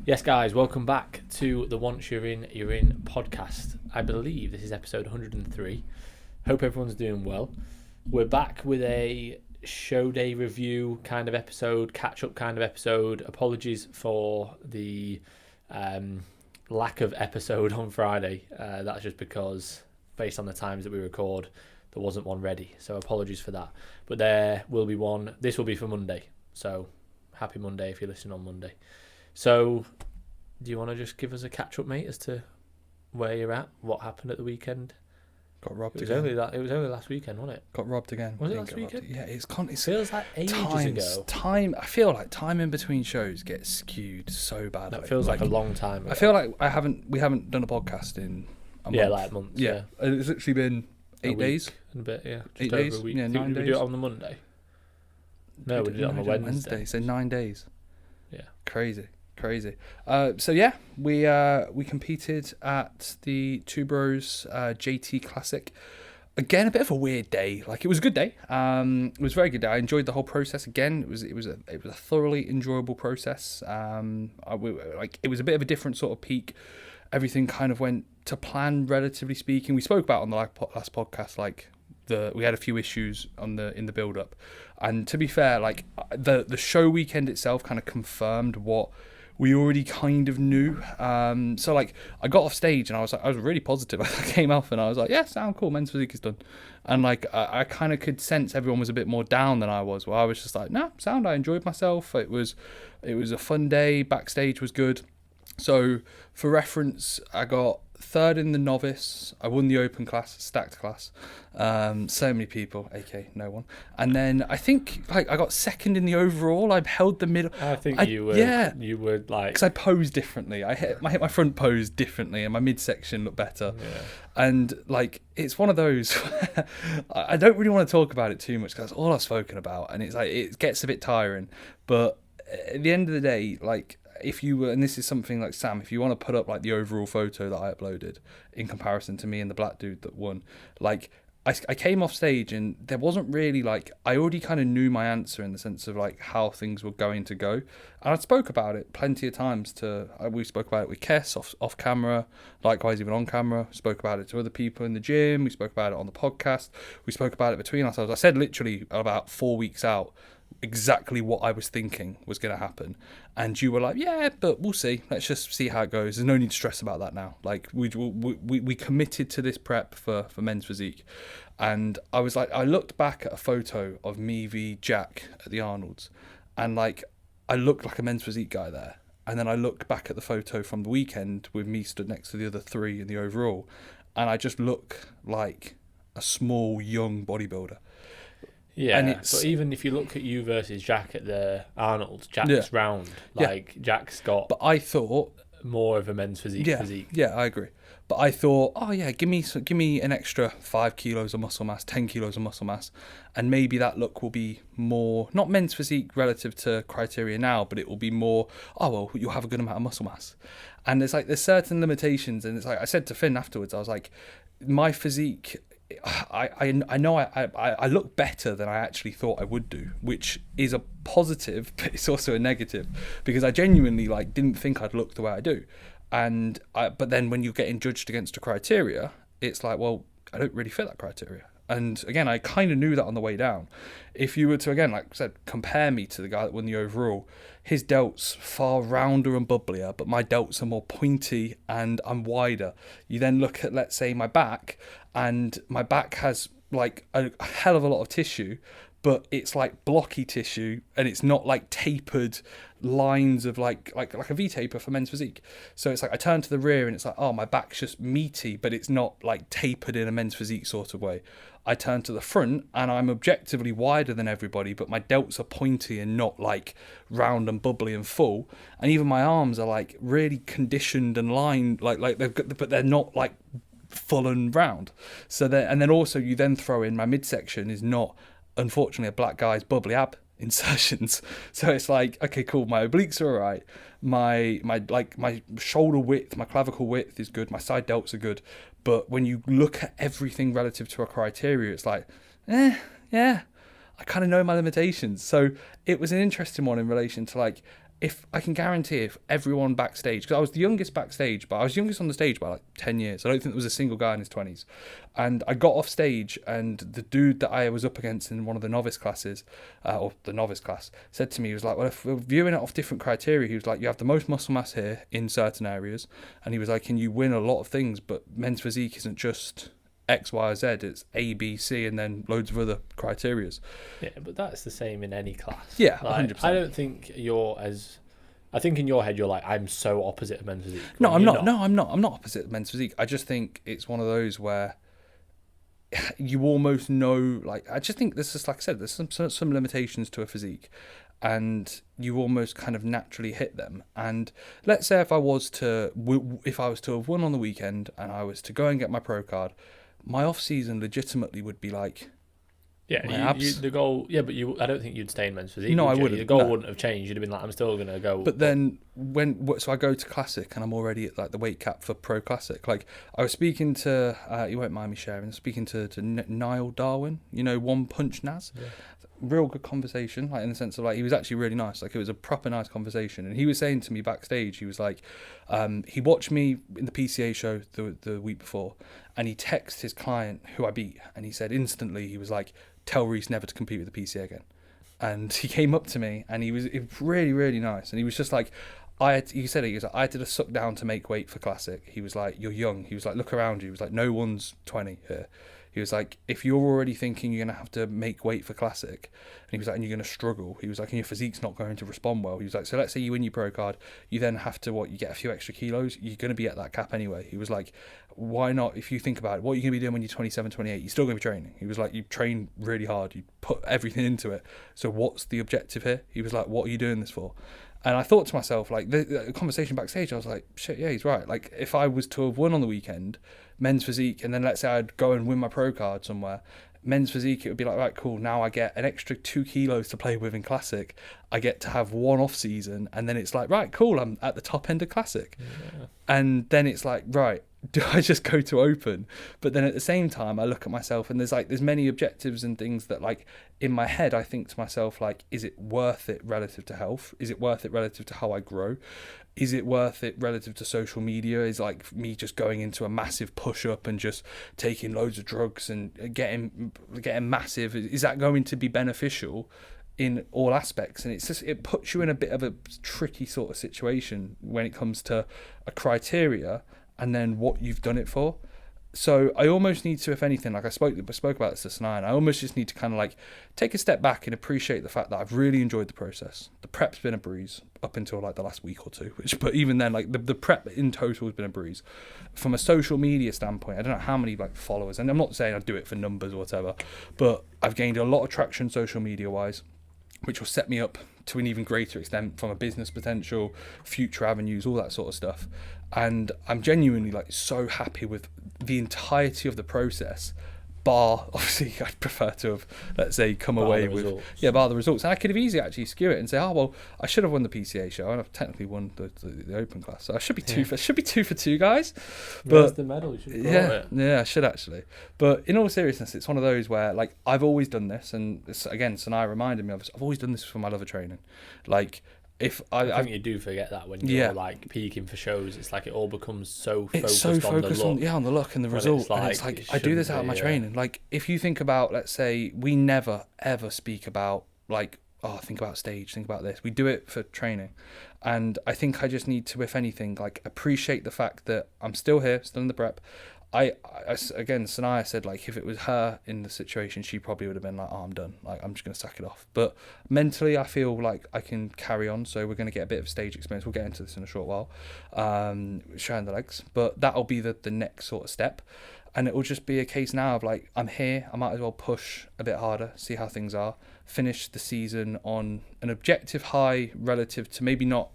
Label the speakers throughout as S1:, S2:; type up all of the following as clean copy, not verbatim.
S1: Yes, guys, welcome back to the Once You're In podcast. I believe this is episode 103. Hope everyone's doing well. We're back with a show day review kind of episode, catch-up kind of episode. Apologies for the lack of episode on Friday. That's just because, based on the times that we record, there wasn't one ready. So apologies for that. But there will be one. This will be for Monday. So happy Monday if you're listening on Monday. So, do you want to just give us a catch-up, mate, as to where you're at, what happened at the weekend?
S2: Got robbed
S1: It was
S2: again.
S1: only last weekend, wasn't it?
S2: Got robbed again.
S1: Was it last weekend?
S2: Yeah, it
S1: Feels like ages ago.
S2: I feel like time in between shows gets skewed so badly.
S1: That feels like a long time ago.
S2: I feel like we haven't done a podcast in a month.
S1: Yeah, like months. Yeah.
S2: It's literally been 8 days.
S1: And a bit, yeah. Just
S2: 8
S1: over
S2: days?
S1: a week.
S2: Yeah, 9
S1: Did we
S2: days.
S1: do it on the Monday? No, we did it on the Wednesday.
S2: So 9 days.
S1: Yeah.
S2: Crazy. So yeah, we competed at the Two Bros JT Classic. Again, a bit of a weird day. Like, it was a good day. It was a very good day. I enjoyed the whole process. Again, it was a thoroughly enjoyable process. It was a bit of a different sort of peak. Everything kind of went to plan, relatively speaking. We spoke about on the last podcast, we had a few issues in the build up, and to be fair, like the show weekend itself kind of confirmed what we already kind of knew. So like I got off stage and I was really positive. I came off and I was like, yeah, sound cool, men's physique is done. And like I kind of could sense everyone was a bit more down than I was. Well, I was just like, no, sound. I enjoyed myself. It was a fun day. Backstage was good. So for reference, I got third in the novice. I won the open class, stacked class. So many people, aka no one. And then I think I got second in the overall. I held the middle.
S1: I think you were like,
S2: because I posed differently. I hit my front pose differently, and my midsection looked better.
S1: Yeah.
S2: And like, it's one of those. I don't really want to talk about it too much because that's all I've spoken about, and it's like it gets a bit tiring. But at the end of the day, like, if you were, and this is something like Sam, if you want to put up like the overall photo that I uploaded in comparison to me and the black dude that won, like I came off stage and there wasn't really like, I already kind of knew my answer in the sense of like how things were going to go. And I spoke about it plenty of times we spoke about it with Kess off camera, likewise even on camera, spoke about it to other people in the gym, we spoke about it on the podcast, we spoke about it between ourselves. I said literally about 4 weeks out exactly what I was thinking was going to happen, and you were like, yeah, but we'll see, let's just see how it goes, there's no need to stress about that now. Like we committed to this prep for men's physique. And I was like, I looked back at a photo of me v Jack at the Arnold's, and like I looked like a men's physique guy there. And then I looked back at the photo from the weekend with me stood next to the other three in the overall, and I just look like a small young bodybuilder.
S1: yeah, but even if you look at you versus Jack at the Arnold, Jack's round. Like, Jack's got
S2: But I thought
S1: more of a men's physique.
S2: Yeah, I agree. But I thought, oh yeah, give me an extra 5 kilos of muscle mass, 10 kilos of muscle mass, and maybe that look will be more, not men's physique relative to criteria now, but it will be more, oh well, you'll have a good amount of muscle mass. And there's certain limitations, and it's like I said to Finn afterwards, I was like, my physique, I know I look better than I actually thought I would do, which is a positive, but it's also a negative, because I genuinely like didn't think I'd look the way I do. But then when you're getting judged against a criteria, it's like, well, I don't really fit that criteria. And again, I kind of knew that on the way down. If you were to, again, like I said, compare me to the guy that won the overall, his delts far rounder and bubblier, but my delts are more pointy and I'm wider. You then look at, let's say, my back, and my back has like a hell of a lot of tissue, but it's like blocky tissue, and it's not like tapered lines of like a V-taper for men's physique. So it's like I turn to the rear and it's like, oh, my back's just meaty, but it's not like tapered in a men's physique sort of way. I turn to the front and I'm objectively wider than everybody, but my delts are pointy and not like round and bubbly and full. And even my arms are like really conditioned and lined, like they've got, but they're not like full and round. So and then also you then throw in my midsection is not, unfortunately, a black guy's bubbly ab insertions. So it's like, okay, cool, my obliques are all right, my shoulder width, my clavicle width is good, my side delts are good, but when you look at everything relative to a criteria, it's like, yeah, I kind of know my limitations. So it was an interesting one in relation to like, if I can guarantee if everyone backstage, because I was the youngest backstage, but I was youngest on the stage by like 10 years. I don't think there was a single guy in his 20s. And I got off stage, and the dude that I was up against in one of the novice classes, or the novice class, said to me, he was like, well, if we're viewing it off different criteria, he was like, you have the most muscle mass here in certain areas. And he was like, and you win a lot of things, but men's physique isn't just X, Y, or Z, it's A, B, C, and then loads of other criterias.
S1: Yeah, but that's the same in any class.
S2: Yeah,
S1: like,
S2: 100%.
S1: I don't think you're as... I think in your head you're like, I'm so opposite of men's physique.
S2: No, I'm not. No, I'm not. I'm not opposite of men's physique. I just think it's one of those where you almost know, like, I just think this is, like I said, there's some limitations to a physique, and you almost kind of naturally hit them. And let's say if I was to have won on the weekend and I was to go and get my pro card, my off season legitimately would be like,
S1: yeah, the goal. Yeah, but I don't think you'd stay in men's physique.
S2: No, I wouldn't.
S1: The goal wouldn't have changed. You'd have been like, I'm still gonna go.
S2: But then so I go to classic and I'm already at like the weight cap for pro classic. Like I was speaking to, you won't mind me sharing, speaking to Niall Darwin, One Punch Naz. Yeah. Real good conversation, like in the sense of like he was actually really nice. Like it was a proper nice conversation, and he was saying to me backstage, he was like, he watched me in the PCA show the week before, and he texted his client who I beat, and he said instantly, he was like, tell Reece never to compete with the PCA again. And he came up to me, and he was really, really nice, and he was just like, I did a suck down to make weight for classic. He was like, you're young. He was like, look around you. He was like, no one's 20 here. He was like, if you're already thinking you're going to have to make weight for classic, and he was like, and you're going to struggle, he was like, and your physique's not going to respond well. He was like, so let's say you win your pro card, you then have to, you get a few extra kilos, you're going to be at that cap anyway. He was like, why not, if you think about it, what are you going to be doing when you're 27, 28? You're still going to be training. He was like, you train really hard, you put everything into it. So what's the objective here? He was like, what are you doing this for? And I thought to myself, like, the conversation backstage, I was like, shit, yeah, he's right. Like, if I was to have won on the weekend, men's physique, and then let's say I'd go and win my pro card somewhere, men's physique, it would be like, right, cool, now I get an extra 2 kilos to play with in classic. I get to have one off season, and then it's like, right, cool, I'm at the top end of classic. Yeah. And then it's like, right, do I just go to open? But then at the same time, I look at myself, and there's many objectives and things that, like, in my head, I think to myself, like, is it worth it relative to health? Is it worth it relative to how I grow? Is it worth it relative to social media? Is like me just going into a massive push-up and just taking loads of drugs and getting massive? Is that going to be beneficial in all aspects? And it puts you in a bit of a tricky sort of situation when it comes to a criteria and then what you've done it for. So I almost need to, if anything, like I spoke about this to Sanaya, and I almost just need to kind of like take a step back and appreciate the fact that I've really enjoyed the process. The prep's been a breeze up until like the last week or two, but even then, like the prep in total has been a breeze. From a social media standpoint, I don't know how many like followers, and I'm not saying I do it for numbers or whatever, but I've gained a lot of traction social media wise, which will set me up to an even greater extent from a business potential, future avenues, all that sort of stuff. And I'm genuinely like so happy with the entirety of the process, bar obviously I'd prefer to have, let's say, come away with bar the results. And I could have easily actually skew it and say, oh well, I should have won the PCA show, and I've technically won the open class, so I should be two for two, guys. But
S1: where's the medal? You should have
S2: yeah, I should actually. But in all seriousness, it's one of those where like I've always done this, and again, Sanaya reminded me of this. I've always done this for my love of training. Like, I think
S1: you do forget that when you're like peaking for shows, it's like it all becomes so focused on
S2: the look and the result. And it's like I do this out of my training. Like if you think about, let's say, we never ever speak about like, oh, think about stage, think about this. We do it for training. And I think I just need to, if anything, like appreciate the fact that I'm still here, still in the prep. I again, Sanaya said, like, if it was her in the situation, she probably would have been like, oh, I'm done. Like, I'm just going to sack it off. But mentally, I feel like I can carry on. So we're going to get a bit of stage experience. We'll get into this in a short while, showing the legs. But that'll be the next sort of step. And it will just be a case now of, like, I'm here. I might as well push a bit harder, see how things are. Finish the season on an objective high relative to maybe not,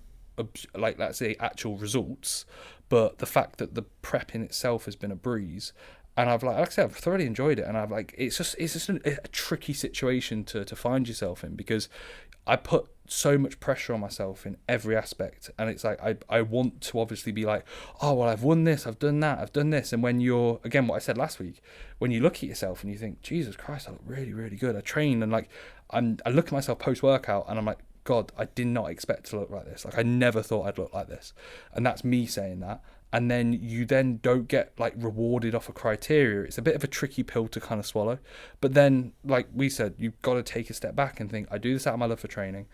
S2: like, let's say, actual results, but the fact that the prep in itself has been a breeze. And like I said, I've thoroughly enjoyed it. And I've like, it's just a tricky situation to find yourself in, because I put so much pressure on myself in every aspect. And it's like, I want to obviously be like, oh, well, I've won this, I've done that, I've done this. And when you're, again, what I said last week, when you look at yourself and you think, Jesus Christ, I look really, really good. I train, and like, I look at myself post-workout and I'm like, God, I did not expect to look like this. Like, I never thought I'd look like this. And that's me saying that. And then you then don't get like rewarded off a criteria. It's a bit of a tricky pill to kind of swallow. But then, like we said, you've got to take a step back and think, I do this out of my love for training.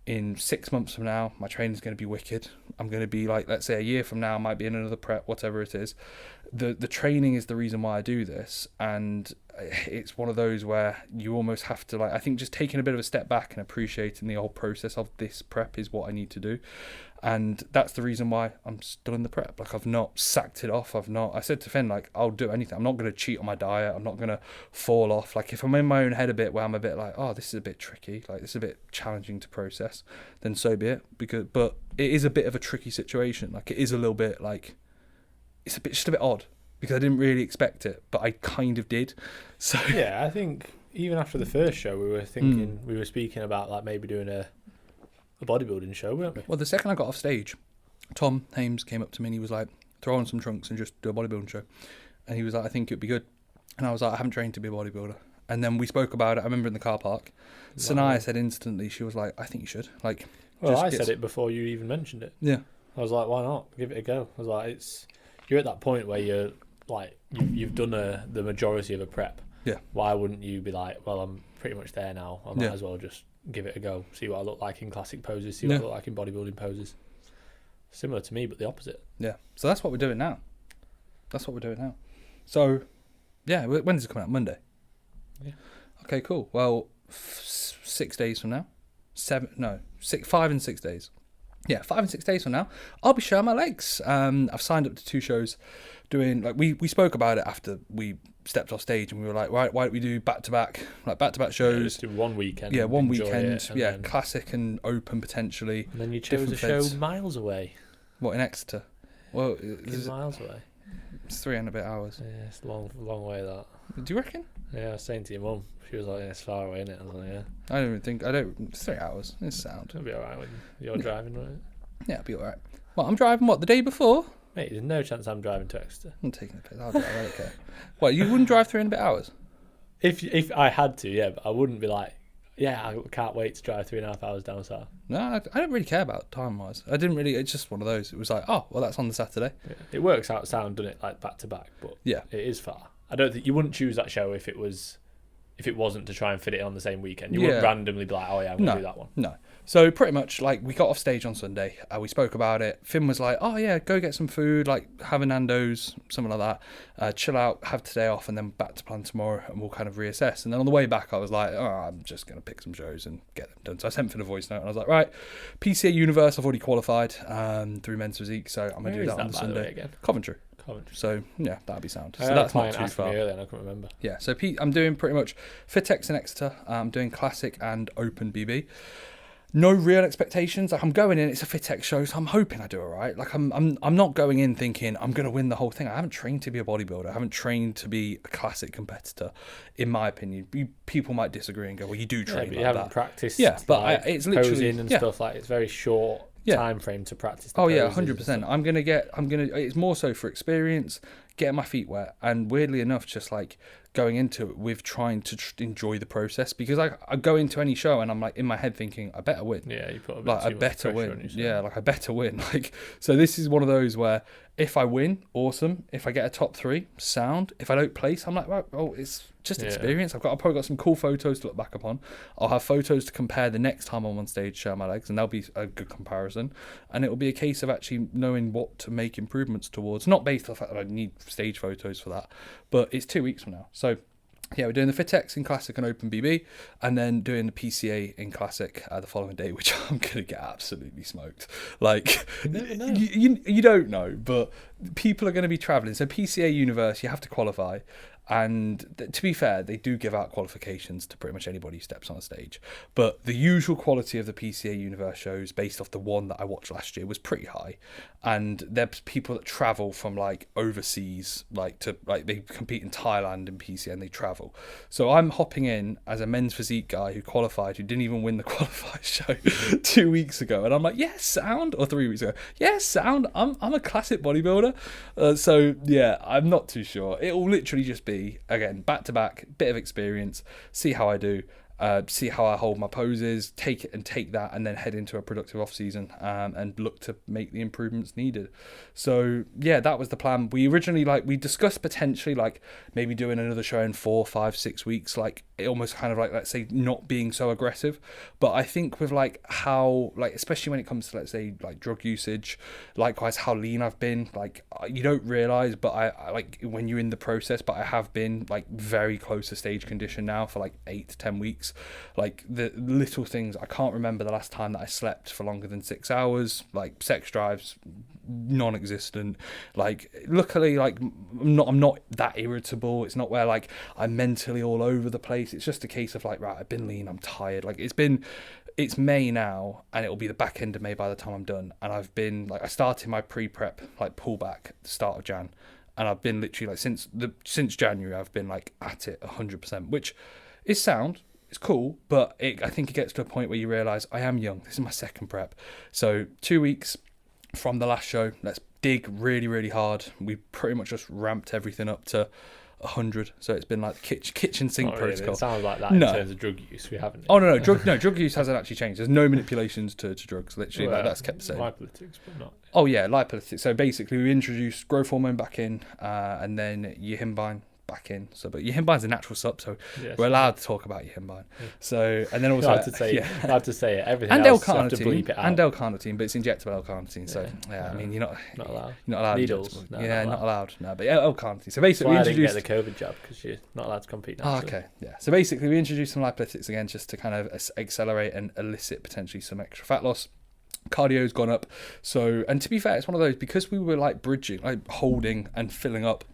S2: In 6 months from now, my training's going to be wicked. I'm going to be like, let's say a year from now, I might be in another prep, whatever it is. The training is the reason why I do this. And it's one of those where you almost have to, like, I think just taking a bit of a step back and appreciating the whole process of this prep is what I need to do. And that's the reason why I'm still in the prep. Like, I've not sacked it off. I said to Finn, like, I'll do anything. I'm not going to cheat on my diet. I'm not going to fall off. Like, if I'm in my own head a bit where I'm a bit like, oh, this is a bit tricky, like, this is a bit challenging to process, then so be it. But it is a bit of a tricky situation. Like, it is a little bit like, it's just a bit odd because I didn't really expect it, but I kind of did. So
S1: yeah, I think even after the first show, we were thinking, we were speaking about like maybe doing a bodybuilding show, weren't we?
S2: Well, the second I got off stage, Tom Hames came up to me and he was like, throw on some trunks and just do a bodybuilding show. And he was like, I think it'd be good. And I was like, I haven't trained to be a bodybuilder. And then we spoke about it. I remember in the car park, Sanaya said instantly, she was like, I think you should. Like,
S1: well, I said it before you even mentioned it.
S2: Yeah.
S1: I was like, why not? Give it a go. I was like, you're at that point where you're like, you've done the majority of a prep.
S2: Yeah.
S1: Why wouldn't you be like, well, I'm pretty much there now. I might as well just give it a go. See what I look like in classic poses. See what I look like in bodybuilding poses. Similar to me, but the opposite.
S2: Yeah. So that's what we're doing now. So, yeah, when is it coming out? Monday?
S1: Yeah.
S2: Okay, cool. Well, 6 days from now. 5 and 6 days. Yeah, 5 and 6 days from now, I'll be showing my legs. I've signed up to 2 shows doing, like, we spoke about it after we stepped off stage and we were like, right, why don't we do back-to-back shows? Yeah,
S1: just do one weekend.
S2: Yeah, one weekend. Yeah,
S1: then
S2: classic and open potentially.
S1: And then you chose a show miles away.
S2: What, in Exeter? Well,
S1: miles away.
S2: It's 3 and a bit hours.
S1: Yeah, it's a long way, that.
S2: Do you reckon?
S1: Yeah, I was saying to your mum. She was like, it's far away, innit? I was like, yeah.
S2: It's 3 hours. It's sound.
S1: It'll be alright when you're driving, won't it?
S2: Yeah, it'll be alright. Well, I'm driving, the day before?
S1: Mate, there's no chance I'm driving to Exeter.
S2: I'm taking the piss. I'll drive, I don't care. What, you wouldn't drive 3 and a bit hours?
S1: If I had to, yeah, but I wouldn't be like, yeah, I can't wait to drive 3.5 hours down south.
S2: No, I don't really care about time-wise. I didn't really, it's just one of those. It was like, oh, well, that's on the Saturday.
S1: Yeah. It works out sound, doesn't it, like back to back, but
S2: yeah,
S1: it is far. I don't think you wouldn't choose that show if it wasn't to try and fit it on the same weekend. You wouldn't randomly be like, oh yeah, I'm going to do that one.
S2: No. So pretty much, like, we got off stage on Sunday. We spoke about it. Finn was like, oh yeah, go get some food, like have a Nando's, something like that. Chill out, have today off, and then back to plan tomorrow, and we'll kind of reassess. And then on the way back, I was like, oh, I'm just going to pick some shows and get them done. So I sent Finn a voice note, and I was like, right, PCA Universe, I've already qualified through men's physique, so I'm going to do that on the Sunday.
S1: Again?
S2: Coventry. So yeah, that'd be sound.
S1: So
S2: that's not too far.
S1: Me earlier and I couldn't remember.
S2: Yeah, so I'm doing pretty much Fitex in Exeter. I'm doing classic and open BB. No real expectations. Like, I'm going in, it's a Fitex show, so I'm hoping I do all right. Like, I'm not going in thinking I'm going to win the whole thing. I haven't trained to be a bodybuilder. I haven't trained to be a classic competitor, in my opinion. People might disagree and go, well, you do train,
S1: but
S2: like
S1: you haven't
S2: that.
S1: practiced.
S2: Yeah, but
S1: like,
S2: it's literally
S1: posing and stuff, like, it's very short. Time frame to practice the
S2: yeah, 100%. It's more so for experience, getting my feet wet, and weirdly enough, just like going into it with trying to enjoy the process, because I go into any show and I'm like in my head thinking I better win.
S1: Yeah, you put a bit
S2: like
S1: too
S2: I better
S1: much
S2: win.
S1: On yourself.
S2: Yeah, like I better win. Like, so this is one of those where if I win, awesome. If I get a top 3, sound. If I don't place, I'm like, well, it's just experience. I've probably got some cool photos to look back upon. I'll have photos to compare the next time I'm on stage, show my legs, and that'll be a good comparison. And it will be a case of actually knowing what to make improvements towards. Not based on the fact that I need stage photos for that, but it's 2 weeks from now. So yeah, we're doing the Fitex in Classic and Open BB, and then doing the PCA in Classic the following day, which I'm going to get absolutely smoked. Like, you don't know, but people are going to be travelling. So PCA Universe, you have to qualify. And to be fair, they do give out qualifications to pretty much anybody who steps on a stage. But the usual quality of the PCA Universe shows, based off the one that I watched last year, was pretty high. And there's people that travel from like overseas, like they compete in Thailand in PCA and they travel. So I'm hopping in as a men's physique guy who qualified, who didn't even win the qualified show 2 weeks ago. And I'm like, yes, sound, or 3 weeks ago. Yes, sound. I'm a classic bodybuilder. So yeah, I'm not too sure. It will literally just be, again, back to back, bit of experience, see how I do, see how I hold my poses, take that, and then head into a productive off season, and look to make the improvements needed. So yeah, that was the plan. We originally we discussed potentially maybe doing another show in 4, 5, 6 weeks, almost kind of let's say not being so aggressive. But I think with how especially when it comes to let's say drug usage, likewise how lean I've been, you don't realize, but I when you're in the process, but I have been very close to stage condition now for 8 to 10 weeks. The little things, I can't remember the last time that I slept for longer than 6 hours. Sex drives non-existent. Luckily, I'm not that irritable. It's not where I'm mentally all over the place. It's just a case of right, I've been lean, I'm tired. It's May now, and it'll be the back end of May by the time I'm done. And I've been I started my pre-prep pullback at the start of Jan, and I've been literally since January I've been at it 100%, which is sound. It's cool, but I think it gets to a point where you realise I am young. This is my second prep. So 2 weeks from the last show, let's dig really, really hard. We pretty much just ramped everything up to 100. So it's been kitchen sink protocol.
S1: Really. It sounds like that in terms of drug use. We haven't.
S2: Oh, no. Drug use hasn't actually changed. There's no manipulations to drugs. Literally, that's kept the same.
S1: Lipolytics, but not.
S2: Oh, yeah, lipolytics. So basically, we introduced growth hormone back in, and then yohimbine back in. So, but yohimbine's a natural sub, so we're allowed to talk about yohimbine. Yeah. So, and then also
S1: hard to say it. Everything
S2: and
S1: else
S2: L-carnitine,
S1: have to bleep it out.
S2: and L-carnitine, but it's injectable L-carnitine. So I mean, you're not allowed.
S1: Needles.
S2: Not allowed. No, but L-carnitine. So basically,
S1: we introduced. I didn't get the COVID jab because you're not allowed to compete. Now,
S2: okay, yeah. So basically, we introduced some lipolytics again, just to kind of accelerate and elicit potentially some extra fat loss. Cardio's gone up. So, and to be fair, it's one of those, because we were bridging, holding and filling up.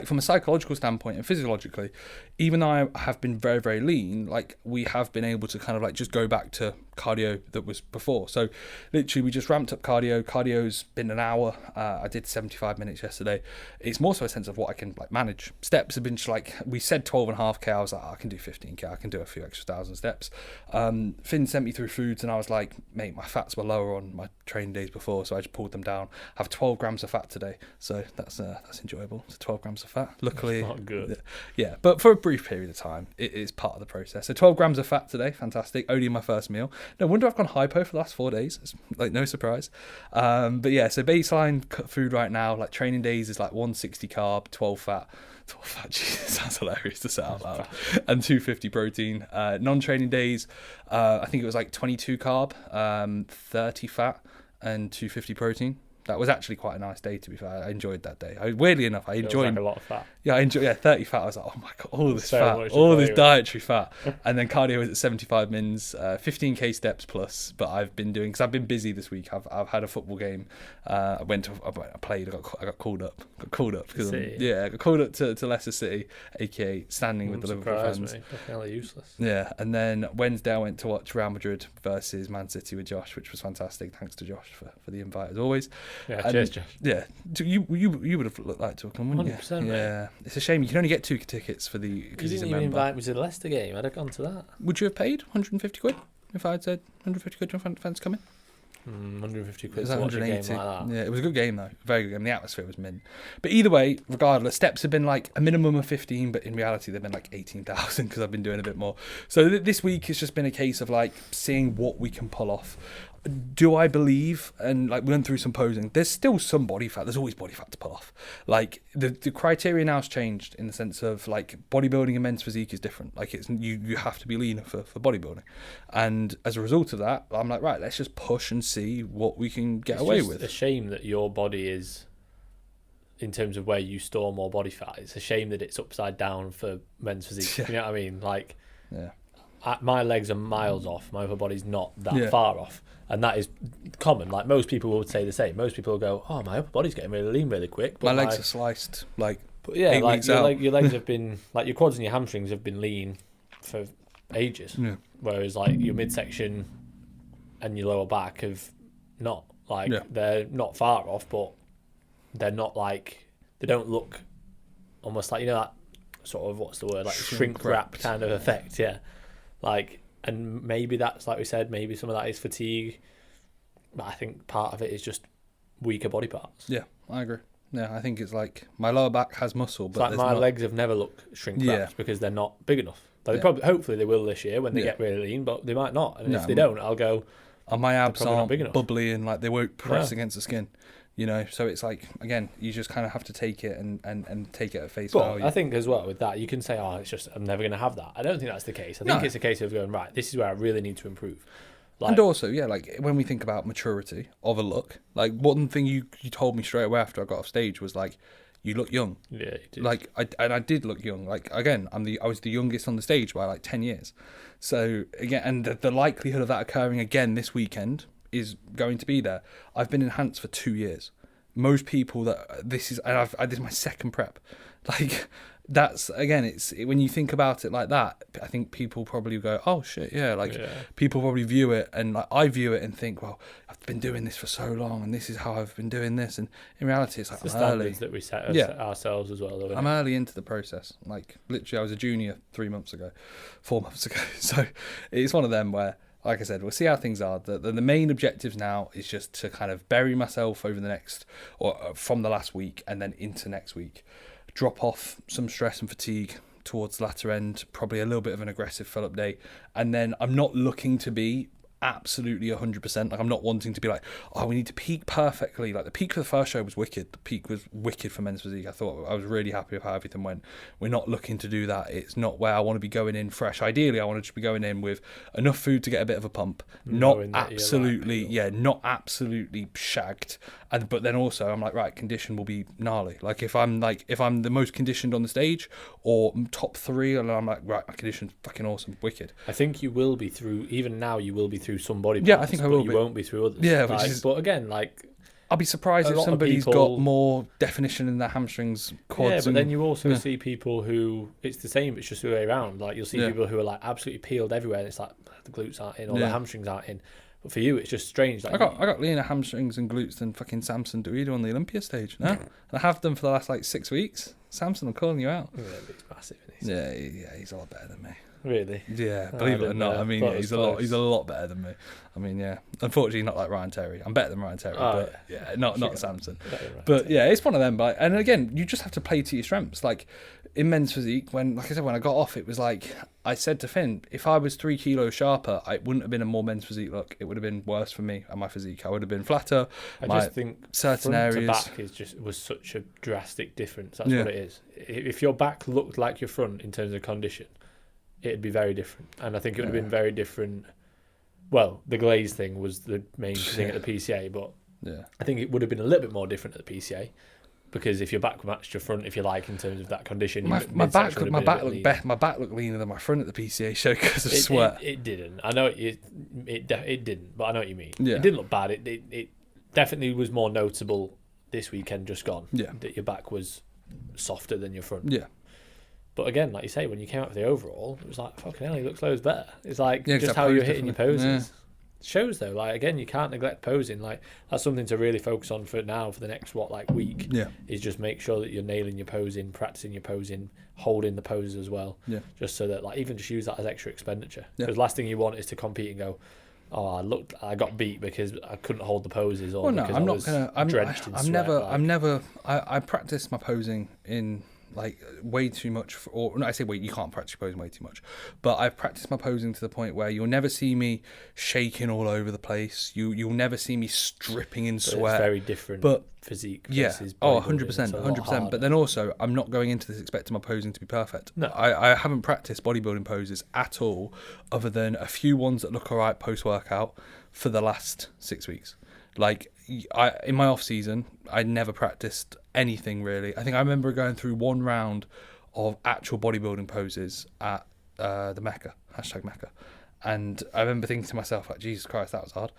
S2: From a psychological standpoint and physiologically, even though I have been very, very lean, we have been able to kind of just go back to cardio that was before. So literally we just ramped up cardio. Cardio's been an hour. I did 75 minutes yesterday. It's more so a sense of what I can manage. Steps have been we said 12.5k. I was I can do 15k. I can do a few extra thousand steps. Finn sent me through foods, and I was mate, my fats were lower on my training days before, so I just pulled them down. I have 12 grams of fat today, so that's enjoyable. So 12 grams of fat. Luckily,
S1: that's not good.
S2: Yeah, but for a brief period of time, it is part of the process. So 12 grams of fat today, fantastic. Only my first meal. No wonder I've gone hypo for the last 4 days. It's no surprise. But yeah, so baseline food right now, training days is 160 carb, 12 fat. 12 fat, Jesus, sounds hilarious to say out loud. And 250 protein. Non-training days, I think it was 22 carb, 30 fat, and 250 protein. That was actually quite a nice day, to be fair. I enjoyed that day. Weirdly enough, I enjoyed
S1: a lot of fat.
S2: Yeah, I enjoyed 30 fat. I was oh my god, all this fat, all this dietary fat. And then cardio was at 75 mins, 15k steps plus. But I've been doing, because I've been busy this week. I've had a football game. I played. I got called up. Because I got called up to Leicester City, aka standing with the Liverpool fans.
S1: Definitely useless.
S2: Yeah, and then Wednesday I went to watch Real Madrid versus Man City with Josh, which was fantastic. Thanks to Josh for the invite as always.
S1: Yeah, cheers, Josh.
S2: Yeah, you would have liked to have come, wouldn't you?
S1: 100%.
S2: Yeah, it's a shame you can only get 2 tickets for the.
S1: You didn't even invite me to the Leicester game. I'd have gone to that.
S2: Would you have paid 150 quid if I had said 150 quid to fans coming?
S1: 150 quid
S2: to
S1: watch a game like that.
S2: Yeah, it was a good game though. Very good game. The atmosphere was mint. But either way, regardless, steps have been a minimum of 15, but in reality they've been 18,000 because I've been doing a bit more. So this week it's just been a case of seeing what we can pull off. Do I believe, and we went through some posing, there's still some body fat. There's always body fat to pull off. The criteria now has changed in the sense of bodybuilding and men's physique is different. It's you have to be leaner for bodybuilding, and as a result of that, I'm right, let's just push and see what we can get away with.
S1: It's a shame that your body is, in terms of where you store more body fat, it's a shame that it's upside down for men's physique. Yeah. You know what I mean?
S2: Yeah.
S1: My legs are miles off. My upper body's not that far off. And that is common. Most people would say the same. Most people will go, "Oh, my upper body's getting really lean really quick." But
S2: my legs are sliced.
S1: But yeah,
S2: 8 weeks out.
S1: Your legs have been your quads and your hamstrings have been lean for ages. Yeah. Whereas your midsection and your lower back have not. They're not far off, but they're not they don't look almost that sort of, what's the word, shrink wrap kind of effect. Yeah, and maybe that's, we said, maybe some of that is fatigue, but I think part of it is just weaker body parts.
S2: Yeah, I agree. Yeah, I think it's my lower back has muscle, but
S1: it's my legs have never looked shrink wrapped because they're not big enough. Like they probably, hopefully they will this year when they get really lean, but they might not. And if they don't, I'll go.
S2: And my abs aren't bubbly and like they won't press against the skin. You know, so it's like, again, you just kind of have to take it and take it at face value.
S1: I think as well with that, you can say, oh, it's just, I'm never going to have that. I don't think that's the case. I think it's a case of going, right, this is where I really need to improve. Like,
S2: and also, yeah, like when we think about maturity of a look, like one thing you told me straight away after I got off stage was like, you look young.
S1: Yeah, you did.
S2: Like, I did look young. Like, again, I was the youngest on the stage by like 10 years. So, again, and the likelihood of that occurring again this weekend is going to be there. I've been enhanced for 2 years. Most people this is my second prep. Like, that's, again, it's when you think about it like that, I think people probably go, oh shit, yeah. Like, people probably view it, and like I view it and think, well, I've been doing this for so long, and this is how I've been doing this. And in reality, it's like,
S1: the standards that we set ourselves as well. Though,
S2: I'm early into the process. Like, literally, I was a junior 4 months ago. So it's one of them where, like I said, we'll see how things are. The main objectives now is just to kind of bury myself over the next, or from the last week and then into next week. Drop off some stress and fatigue towards the latter end, probably a little bit of an aggressive fill-up day. And then I'm not looking to be absolutely 100%. Like, I'm not wanting to be like, oh, we need to peak perfectly. Like, the peak for the first show was wicked. The peak was wicked for men's physique. I was really happy with how everything went. We're not looking to do that. It's not where I want to be going in fresh. Ideally, I want to just be going in with enough food to get a bit of a pump. Not absolutely shagged. But then also, I'm like, right, condition will be gnarly. Like, if I'm the most conditioned on the stage or top 3, and I'm like, right, my condition's fucking awesome, wicked.
S1: I think you will be through, even now, you will be through some body parts.
S2: Yeah, I think I will be.
S1: You won't be through others.
S2: Yeah,
S1: but again, like,
S2: I'll be surprised if somebody's got more definition in their hamstrings, quads.
S1: Yeah, but then you also see people who, it's the same, it's just the way around. Like, you'll see people who are like absolutely peeled everywhere, and it's like the glutes aren't in, or the hamstrings aren't in. But for you, it's just strange. Like,
S2: I got leaner hamstrings and glutes than fucking Samson Duido on the Olympia stage. No, and I have them for the last like 6 weeks. Samson, I'm calling you out.
S1: Yeah, but he's massive, isn't he?
S2: Yeah, he's a lot better than me.
S1: Really?
S2: Yeah, believe it or not. I mean, yeah, he's a lot better than me. I mean, yeah. Unfortunately, not like Ryan Terry. I'm better than Ryan Terry, but yeah, not Samson. But yeah, it's one of them. But and again, you just have to play to your strengths. Like in men's physique, when I got off, it was like I said to Finn, if I was 3 kilos sharper, it wouldn't have been a more men's physique look. It would have been worse for me and my physique. I would have been flatter.
S1: I just think
S2: certain
S1: front
S2: areas
S1: to back was such a drastic difference. That's what it is. If your back looked like your front in terms of condition, it'd be very different. And I think it would have been very different. Well, the glaze thing was the main thing at the PCA, but I think it would have been a little bit more different at the PCA, because if your back matched your front, if you like, in terms of that condition,
S2: my back looked leaner than my front at the PCA show because of sweat.
S1: It didn't. I know it didn't, but I know what you mean.
S2: Yeah.
S1: It didn't look bad. It definitely was more notable this weekend just gone.
S2: Yeah.
S1: That your back was softer than your front.
S2: Yeah.
S1: But again, like you say, when you came out for the overall, it was like, fucking hell, he looks loads better. It's like
S2: just
S1: how you're hitting your poses.
S2: Yeah.
S1: Shows though, like, again, you can't neglect posing. Like, that's something to really focus on for now, for the next week.
S2: Yeah.
S1: Is just make sure that you're nailing your posing, practicing your posing, holding the poses as well.
S2: Yeah.
S1: Just so that, like, even just use that as extra expenditure. Because last thing you want is to compete and go, oh, I got beat because I couldn't hold the poses, or because I was drenched in sweat.
S2: I practice my posing in like way too much, I say wait, you can't practice posing way too much, but I've practiced my posing to the point where you'll never see me shaking all over the place. You'll never see me stripping in sweat.
S1: It's very different,
S2: but
S1: physique.
S2: Yeah, 100%. But then also, I'm not going into this expecting my posing to be perfect.
S1: No,
S2: I haven't practiced bodybuilding poses at all, other than a few ones that look alright post workout for the last 6 weeks. Like, in my off season, I never practiced anything really. I think I remember going through one round of actual bodybuilding poses at the Mecca, #Mecca, and I remember thinking to myself, like, Jesus Christ, that was hard.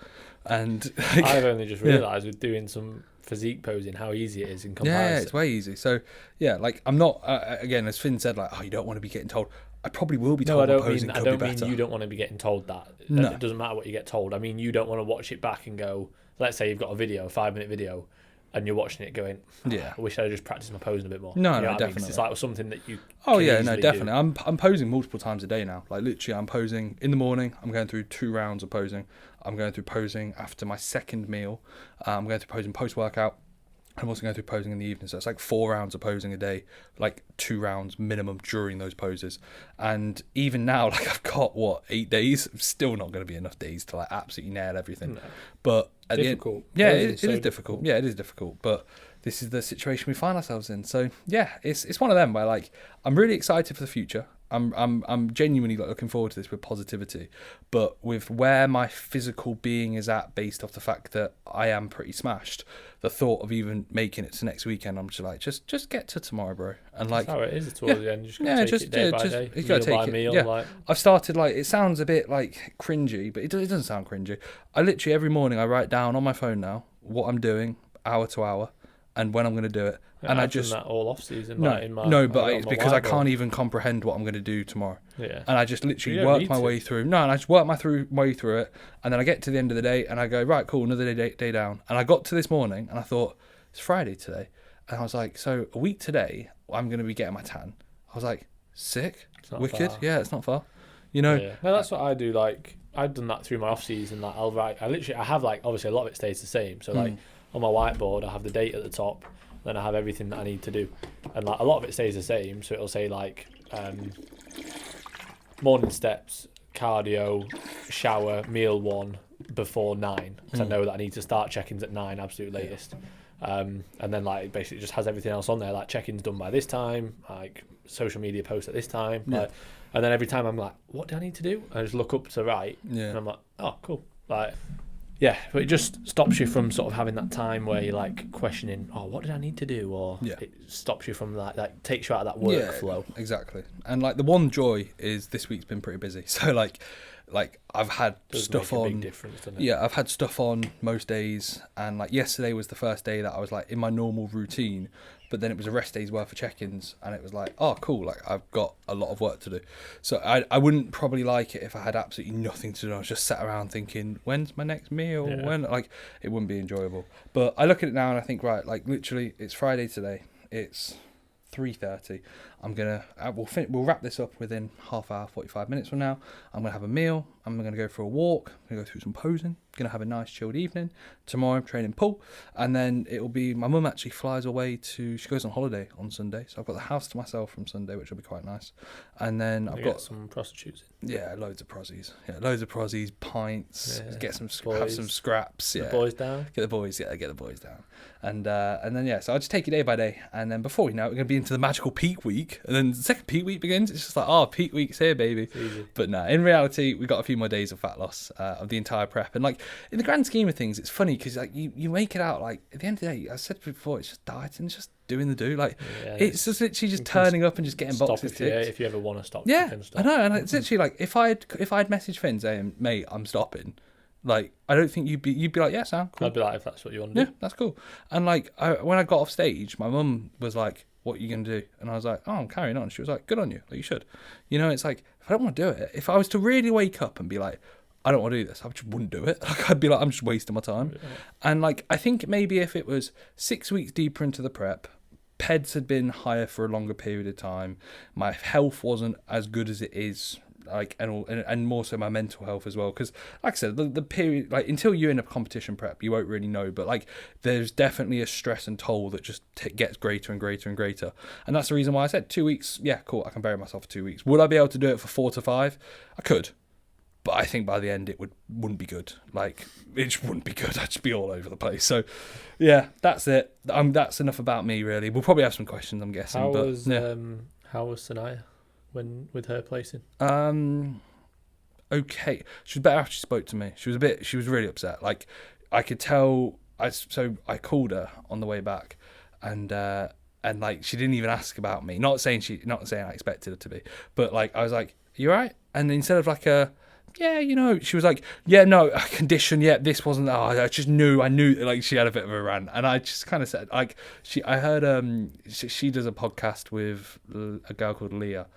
S2: And like,
S1: I've only just realised with doing some physique posing how easy it is in comparison.
S2: Yeah, it's way easy. So yeah, like, I'm not again, as Finn said, like, oh, you don't want to be getting told. I probably will be told.
S1: I don't mean you don't want to be getting told that.
S2: No.
S1: It doesn't matter what you get told. I mean, you don't want to watch it back and go, let's say you've got a 5-minute video, and you're watching it going, I wish I had just practiced my posing a bit more.
S2: No,
S1: you know
S2: definitely.
S1: It's like something that you
S2: definitely.
S1: do.
S2: I'm posing multiple times a day now. Like, literally, I'm posing in the morning. I'm going through 2 rounds of posing. I'm going through posing after my second meal. I'm going through posing post-workout. I'm also going through posing in the evening, so it's like 4 rounds of posing a day, like 2 rounds minimum during those poses. And even now, like I've got 8 days. Still not going to be enough days to like absolutely nail everything.
S1: No.
S2: But at
S1: Difficult.
S2: the end,
S1: Posing
S2: it
S1: so
S2: is difficult. Yeah, it is difficult. But this is the situation we find ourselves in. So yeah, it's one of them where like I'm really excited for the future. I'm genuinely like looking forward to this with positivity, but with where my physical being is at, based off the fact that I am pretty smashed, the thought of even making it to next weekend, I'm just like, just get to tomorrow, bro. And like,
S1: that's how it is towards the end. You just gotta take it day by day,
S2: you gotta
S1: meal by
S2: take it.
S1: meal.
S2: Yeah.
S1: Like,
S2: I've started like, it sounds a bit like cringy, but it doesn't sound cringy. I literally every morning I write down on my phone now what I'm doing hour to hour and when I'm going to do it. And
S1: I've
S2: I just
S1: done that all off season.
S2: no,
S1: like in my,
S2: no, but
S1: on
S2: it's
S1: my
S2: because I
S1: whiteboard.
S2: can't even comprehend what I'm going to do tomorrow.
S1: Yeah.
S2: And I just literally
S1: You don't
S2: work
S1: need
S2: my
S1: to.
S2: way through. No, and I just work my way through it, and then I get to the end of the day, and I go, right, cool, another day down. And I got to this morning, and I thought it's Friday today, and I was like, so a week today, I'm going to be getting my tan. I was like, sick,
S1: It's not
S2: wicked,
S1: far.
S2: yeah, it's not far, you know.
S1: Yeah. No, that's what I do. Like I've done that through my off season. Like I'll write. I have like obviously a lot of it stays the same. So like on my whiteboard, I have the date at the top. Then I have everything that I need to do, and like a lot of it stays the same. So it'll say like morning steps, cardio, shower, meal 1 before 9, because I know that I need to start check-ins at 9, absolute latest. And then like it basically just has everything else on there, like check-ins done by this time, like social media posts at this time.
S2: Yeah.
S1: Like, and then every time I'm like, what do I need to do? I just look up to right,
S2: Yeah.
S1: and I'm like, oh, cool. Like, yeah, but it just stops you from sort of having that time where you're like questioning, oh, what did I need to do? Or it stops you from that takes you out of that workflow.
S2: Yeah, exactly. And like the one joy is this week's been pretty busy. So like I've had
S1: Does
S2: stuff
S1: make a
S2: on.
S1: big difference, doesn't it?
S2: Yeah, I've had stuff on most days, and like yesterday was the first day that I was like in my normal routine, but then it was a rest day's worth of check-ins, and it was like, oh cool, like I've got a lot of work to do. So I wouldn't probably like it if I had absolutely nothing to do. I was just sat around thinking, when's my next meal?
S1: Yeah.
S2: When, like, it wouldn't be enjoyable. But I look at it now and I think, right, like literally it's Friday today. It's 3:30. We'll wrap this up within half hour, 45 minutes from now. I'm gonna have a meal. I'm gonna go for a walk. I'm gonna go through some posing. Gonna have a nice chilled evening. Tomorrow I'm training pool, and then it'll be my mum actually flies away she goes on holiday on Sunday, so I've got the house to myself from Sunday, which will be quite nice. And then I've got
S1: some prostitutes.
S2: loads of prozzies, pints.
S1: Yeah.
S2: Get some
S1: Boys.
S2: have some scraps. Yeah,
S1: The boys down.
S2: Get the boys down. And then so I'll just take it day by day, and then before we know it, we're gonna be into the magical peak week, and then the second peak week begins. It's just like, oh, peak week's here, baby. But no, in reality, we got a few more days of fat loss of the entire prep, and like in the grand scheme of things, it's funny because like you make it out like at the end of the day, I said before, it's just dieting, it's just doing the do. Like it's just literally just turning up and just getting boxes ticked.
S1: If you ever want to stop,
S2: yeah,
S1: you can stop.
S2: I know, and it's literally like if I'd messaged Finn saying, mate, I'm stopping. Like, I don't think you'd be like, yeah, Sam, cool.
S1: I'd be like, if that's what you want to do.
S2: Yeah, that's cool. And like, when I got off stage, my mum was like, what are you going to do? And I was like, oh, I'm carrying on. She was like, good on you. Like, you should. You know, it's like, if I don't want to do it, if I was to really wake up and be like, I don't want to do this, I just wouldn't do it. Like, I'd be like, I'm just wasting my time. Yeah. And like, I think maybe if it was 6 weeks deeper into the prep, PEDs had been higher for a longer period of time, my health wasn't as good as it is, like, and more so my mental health as well, because like I said, the period, like, until you're in a competition prep, you won't really know, but like there's definitely a stress and toll that just gets greater and greater and greater, and that's the reason why I said 2 weeks. Yeah, cool, I can bury myself for 2 weeks. Would I be able to do it for 4 to 5? I could, but I think by the end it wouldn't be good. Like, it just wouldn't be good. I'd just be all over the place. So yeah, that's it. That's enough about me, really. We'll probably have some questions, I'm guessing. How was
S1: Sanaya with her placing?
S2: Okay, she was better after she spoke to me. She was really upset. Like, I could tell. So I called her on the way back, and like, she didn't even ask about me. Not saying I expected her to be, but like, I was like, you all right? And instead of like yeah, you know, she was like, yeah, no, a condition, yeah, this wasn't, I knew, like, she had a bit of a rant, and I just kind of said, like, I heard, she does a podcast with a girl called Leah.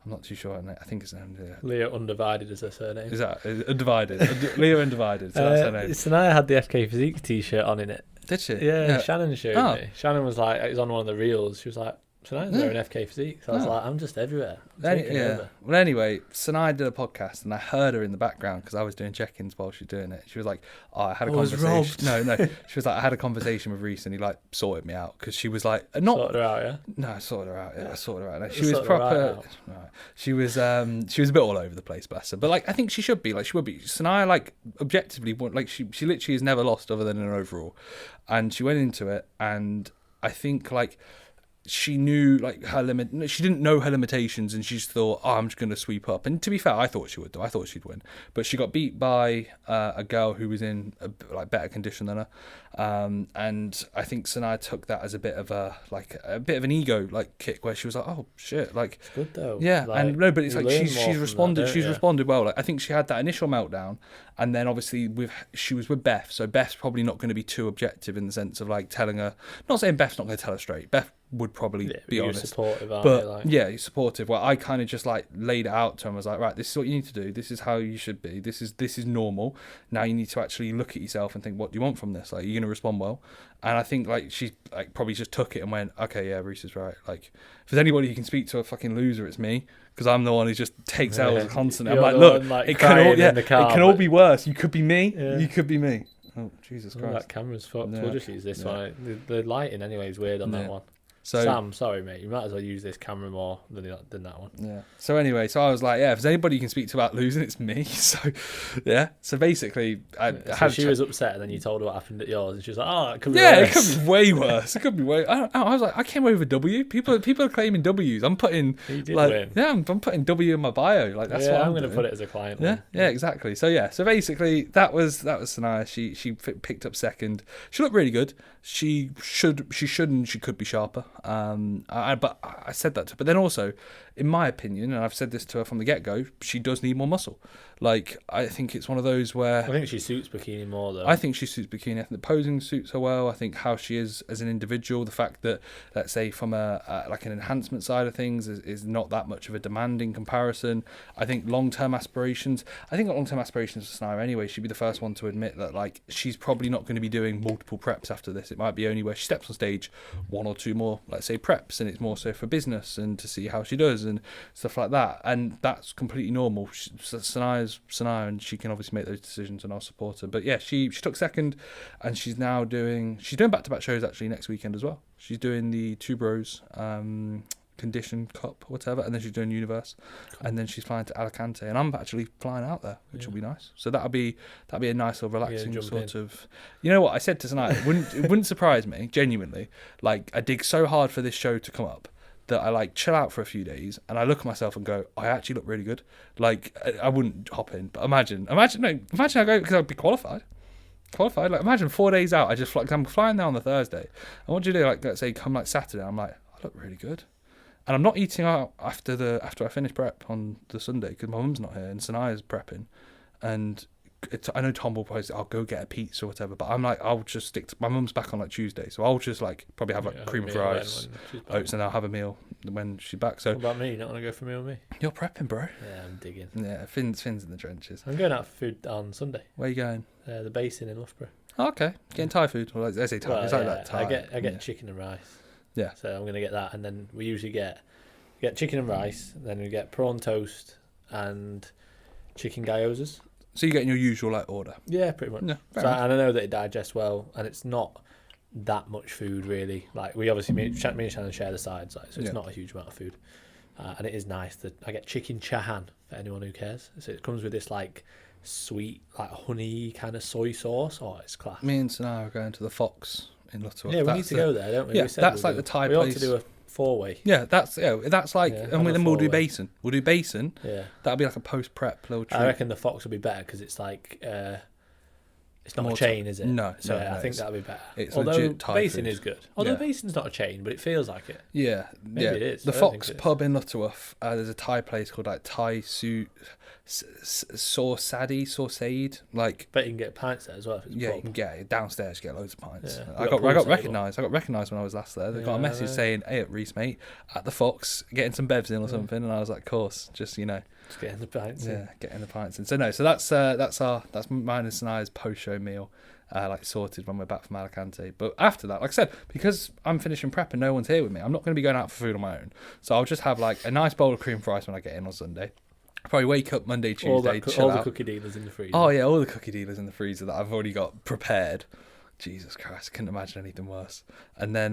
S2: I'm not too sure her name. I think it's her name.
S1: Leah Undivided is her name.
S2: Is that Undivided? Leah Undivided. So that's her name.
S1: Sanaya had the FK Physique t-shirt on in it.
S2: Did she?
S1: Yeah. Shannon showed me. Shannon was like, it was on one of the reels. She was like, Tonight we're in FK physique, so I was like, I'm just everywhere.
S2: Over. Well, anyway, Sanaya did a podcast, and I heard her in the background because I was doing check-ins while she was doing it. She was like, I had a conversation. No. She was like, I had a conversation with Reece, and he like sorted me out because she was like, not
S1: sorted her out, yeah.
S2: No, I sorted her out. Yeah, I sorted her out. She was proper. Right. She was a bit all over the place, bless her. But like, I think she should be. Like, she would be. Sanaya, like, objectively, like she literally has never lost other than an overall, and she went into it, and I think like. She knew like her limit. She didn't know her limitations, and she just thought, "Oh, I'm just going to sweep up." And to be fair, I thought she would do. I thought she'd win, but she got beat by a girl who was in like better condition than her. And I think Sanaya took that as a bit of an ego like kick, where she was like, "Oh shit!" Like,
S1: it's good though.
S2: Yeah,
S1: like,
S2: and no, but it's like she's responded. She's responded well. Like, I think she had that initial meltdown, and then obviously she was with Beth, so Beth's probably not going to be too objective in the sense of like telling her. Not saying Beth's not going to tell her straight. Beth would probably be honest,
S1: supportive,
S2: but
S1: like?
S2: Yeah, he's supportive. Well, I kind of just like laid it out to him. I was like, right, this is what you need to do. This is how you should be. This is normal. Now you need to actually look at yourself and think, what do you want from this? Like, you're gonna respond well. And I think like she like probably just took it and went, okay, yeah, Reece is right. Like, if there's anybody who can speak to a fucking loser, it's me, because I'm the one who just takes L's constantly. I'm like, look, it can all be worse. You could be me. Yeah. You could be me. Oh, Jesus Christ.
S1: That camera's fucked. We'll just use this one. The lighting anyway is weird on that one.
S2: So,
S1: Sam, sorry mate, you might as well use this camera more than that one.
S2: Yeah. So anyway, I was like, yeah, if there's anybody you can speak to about losing, it's me. So, yeah. So basically,
S1: she was upset, and then you told her what happened at yours, and she was like, oh, it could be worse.
S2: Yeah, it could be way worse. It could be way. I was like, I came away with a W. People are claiming W's. I'm putting win. Yeah, I'm putting W in my bio. Like that's what I'm going to
S1: put it as a client.
S2: Yeah, yeah, exactly. So yeah, so basically that was Sanaya. She picked up second. She looked really good. She should and she could be sharper. But I said that to her. But then also, in my opinion, and I've said this to her from the get-go, she does need more muscle. Like, I think it's one of those where...
S1: I think she suits bikini more, though.
S2: I think she suits bikini. I think the posing suits her well. I think how she is as an individual, the fact that, let's say, from like an enhancement side of things, is not that much of a demand in comparison. I think long-term aspirations... for Sanaya anyway, she'd be the first one to admit that, like, she's probably not going to be doing multiple preps after this. It might be only where she steps on stage, one or two more, let's say, preps, and it's more so for business and to see how she does and stuff like that. And that's completely normal. Sanaya's Sanaya, and she can obviously make those decisions, and I'll support her. But yeah, she took second, and she's doing back-to-back shows actually next weekend as well. She's doing the Two Bros Condition Cup or whatever, and then she's doing Universe, and then she's flying to Alicante, and I'm actually flying out there, which will be nice. So that'll be a nice little relaxing sort of. You know what I said to Sanaya? It wouldn't surprise me, genuinely. Like, I dig so hard for this show to come up that I like chill out for a few days, and I look at myself and go, I actually look really good. Like, I wouldn't hop in, but imagine I go, because I'd be qualified. Like, imagine 4 days out, I'm flying there on the Thursday, and what do you do? Like, let's say come like Saturday, I'm like, I look really good, and I'm not eating out after I finish prep on the Sunday because my mum's not here and Sanaya's prepping, and I know Tom will probably say, I'll go get a pizza or whatever, but I'm like, I'll just stick to... My mum's back on like Tuesday, so I'll just like probably have like cream of rice, oats, and I'll have a meal when she's back. So
S1: what about me? You don't want to go for a meal with me?
S2: You're prepping, bro.
S1: Yeah, I'm digging.
S2: Yeah, Finn's in the trenches.
S1: I'm going out for food on Sunday.
S2: Where are you going?
S1: The Basin in Loughborough.
S2: Oh, okay. Getting Thai food. Well, I say Thai.
S1: Well,
S2: it's like that Thai.
S1: I get chicken and rice.
S2: Yeah.
S1: So I'm going to get that, and then we usually get chicken and rice, then we get prawn toast and chicken gyozas.
S2: So you're getting your usual like order?
S1: Yeah, pretty much. Yeah, and I know that it digests well, and it's not that much food really. Like, we obviously me and Shannon share the sides, like, so it's not a huge amount of food, and it is nice that I get chicken chahan for anyone who cares. So it comes with this like sweet, like honey kind of soy sauce. Oh, it's class.
S2: Me and Sanaya are going to the Fox in Lutterworth.
S1: Yeah, we need to go there, don't we?
S2: Yeah, that's like the Thai place.
S1: We ought to do a 4-way.
S2: Yeah, that's like, and then we'll do Basin. We'll do Basin.
S1: Yeah,
S2: that'll be like a post-prep little treat.
S1: I reckon the Fox will be better because it's like it's not a chain, is it?
S2: No,
S1: so I think that'll be better.
S2: It's
S1: although
S2: legit Thai
S1: Basin
S2: food.
S1: Is good. Although Basin's not a chain, but it feels like it.
S2: Yeah,
S1: maybe it is.
S2: The Fox pub in Lutterworth. There's a Thai place called like Thai Sauceade, like.
S1: Bet you can get pints there as well. If it's
S2: you can get it downstairs. Get loads of pints.
S1: Yeah.
S2: I got recognised. I got recognised when I was last there. They got a message saying, "Hey, at Reece, mate, at the Fox, getting some bevs in or something," and I was like, "Of course, just
S1: just getting the pints."
S2: Yeah, getting the pints in. So no, so that's mine and Sanaya's post show meal. like sorted when we're back from Alicante. But after that, like I said, because I'm finishing prep and no one's here with me, I'm not going to be going out for food on my own. So I'll just have like a nice bowl of cream fries when I get in on Sunday. Probably wake up Monday, Tuesday, chill
S1: all
S2: out.
S1: the cookie dealers in the freezer.
S2: Oh yeah, all the cookie dealers in the freezer that I've already got prepared. Jesus Christ, couldn't imagine anything worse. And then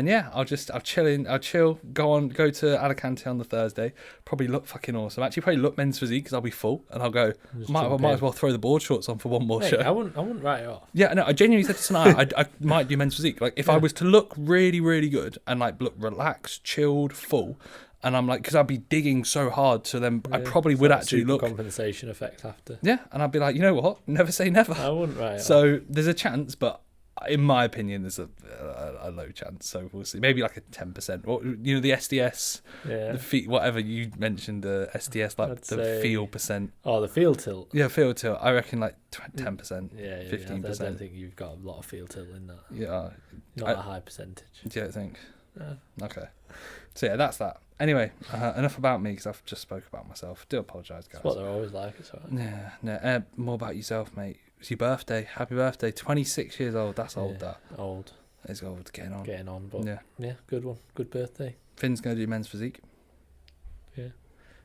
S2: yeah, I'll chill, go to Alicante on the Thursday. Probably look fucking awesome. Actually, probably look men's physique because I'll be full, and I'll go. Might as well throw the board shorts on for one more show.
S1: I wouldn't write it off.
S2: Yeah, no, I genuinely said to Sanaya, I might do men's physique. Like if I was to look really, really good and like look relaxed, chilled, full. And I'm like, because I'd be digging so hard, so then I probably would actually look.
S1: Compensation effect after.
S2: Yeah, and I'd be like, you know what? Never say never.
S1: I wouldn't write it
S2: So there's a chance, but in my opinion, there's a low chance. So we'll see. Maybe like a 10%. Or the SDS, the feel, whatever you mentioned, the SDS, like the feel percent.
S1: Oh, the feel tilt.
S2: Yeah, feel tilt. I reckon like 10%.
S1: Yeah,
S2: 15%.
S1: I don't think you've got a lot of feel tilt in that.
S2: Yeah,
S1: not a high percentage.
S2: Do you don't think?
S1: No.
S2: Okay. So yeah, that's that. Anyway, enough about me because I've just spoke about myself. Do apologise, guys.
S1: That's what they're always like. It's all right.
S2: Yeah. More about yourself, mate. It's your birthday. Happy birthday. 26 years old. That's old, that.
S1: Old.
S2: It's old. Getting on.
S1: But yeah, good one. Good birthday.
S2: Finn's going to do men's physique.
S1: Yeah.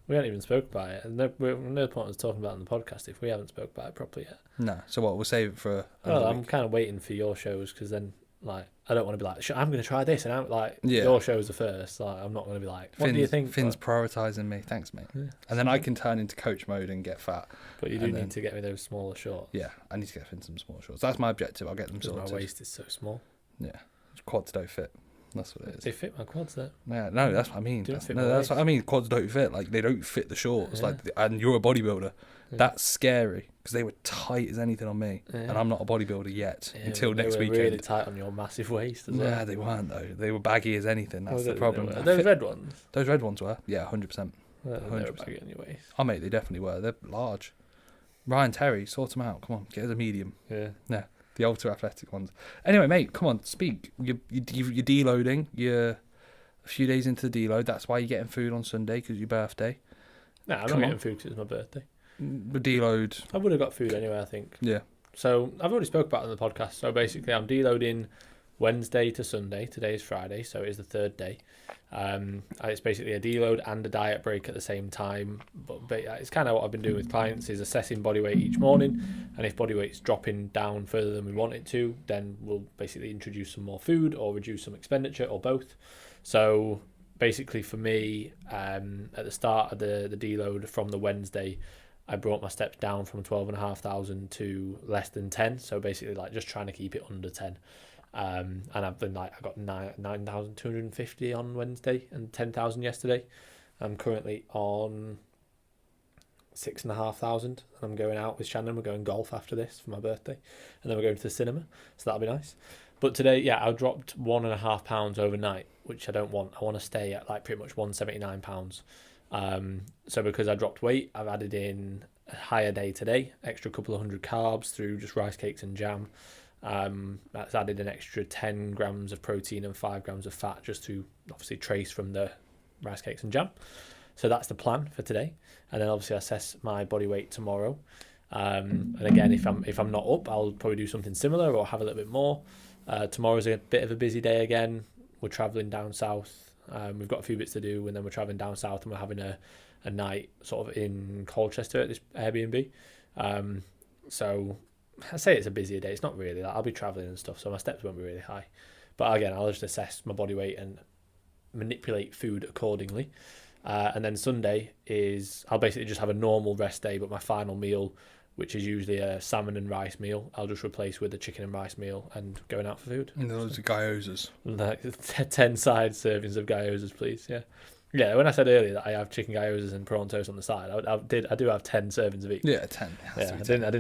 S1: We haven't even spoke about it. No point in talking about it on the podcast if we haven't spoke about it properly yet.
S2: No. So what? We'll save it for
S1: Well, I'm kind of waiting for your shows because then, like, I don't want to be like, I'm going to try this, and I'm like, your shows are first. Like, I'm not going to be like, what do you think?
S2: Finn's prioritising me. Thanks, mate. Yeah. And then I can turn into coach mode and get fat.
S1: But you do need to get me those smaller shorts.
S2: Yeah, I need to get Finn some small shorts. That's my objective. I'll get them sorted.
S1: My waist is so small.
S2: Yeah, quads don't fit. That's what it is.
S1: They fit my quads, though.
S2: Yeah, no, that's what I mean. That's what I mean. Quads don't fit. Like, they don't fit the shorts. Like, and you're a bodybuilder. Yeah. That's scary because they were tight as anything on me, and I'm not a bodybuilder yet until next weekend.
S1: They were really tight on your massive waist as well.
S2: Yeah, they weren't though. They were baggy as anything. That's the problem.
S1: Those red ones.
S2: Those red ones were. Yeah, 100%.
S1: They were baggy on your waist.
S2: Oh mate, they definitely were. They're large. Ryan Terry, sort them out. Come on, get us a medium.
S1: Yeah.
S2: The ultra athletic ones. Anyway, mate, come on, speak. You're deloading. You're a few days into the deload. That's why you're getting food on Sunday because your birthday.
S1: No, I'm not getting food because it's my birthday.
S2: The deload.
S1: I would have got food anyway, I think.
S2: Yeah.
S1: So I've already spoke about it on the podcast. So basically, I'm deloading Wednesday to Sunday. Today is Friday, so it is the third day. It's basically a deload and a diet break at the same time. But it's kind of what I've been doing with clients is assessing body weight each morning, and if body weight's dropping down further than we want it to, then we'll basically introduce some more food or reduce some expenditure or both. So basically, for me, at the start of the deload from the Wednesday, I brought my steps down from 12,500 to less than 10. So basically, like, just trying to keep it under 10. And I've been like, I got 9,250 on Wednesday and 10,000 yesterday. I'm currently on 6,500, and I'm going out with Shannon. We're going golf after this for my birthday, and then we're going to the cinema, so that'll be nice. But today, I dropped 1.5 pounds overnight, which I don't want. I want to stay at like pretty much 179 pounds. So because I dropped weight, I've added in a higher day today, extra couple of hundred carbs through just rice cakes and jam. That's added an extra 10 grams of protein and 5 grams of fat just to obviously trace from the rice cakes and jam. So that's the plan for today. And then obviously assess my body weight tomorrow. And again, if I'm not up, I'll probably do something similar or have a little bit more. Tomorrow's a bit of a busy day again. We're travelling down south. We've got a few bits to do, and then we're travelling down south, and we're having a night sort of in Colchester at this Airbnb. So I say it's a busier day. It's not really. I'll be travelling and stuff, so my steps won't be really high. But again, I'll just assess my body weight and manipulate food accordingly. And then Sunday is I'll basically just have a normal rest day, but my final meal, which is usually a salmon and rice meal, I'll just replace with a chicken and rice meal and going out for food.
S2: And those are gyozas.
S1: Like 10 side servings of gyozas, please. Yeah. When I said earlier that I have chicken gyozas and prawn toast on the side, I do have 10 servings of each.
S2: Yeah, 10.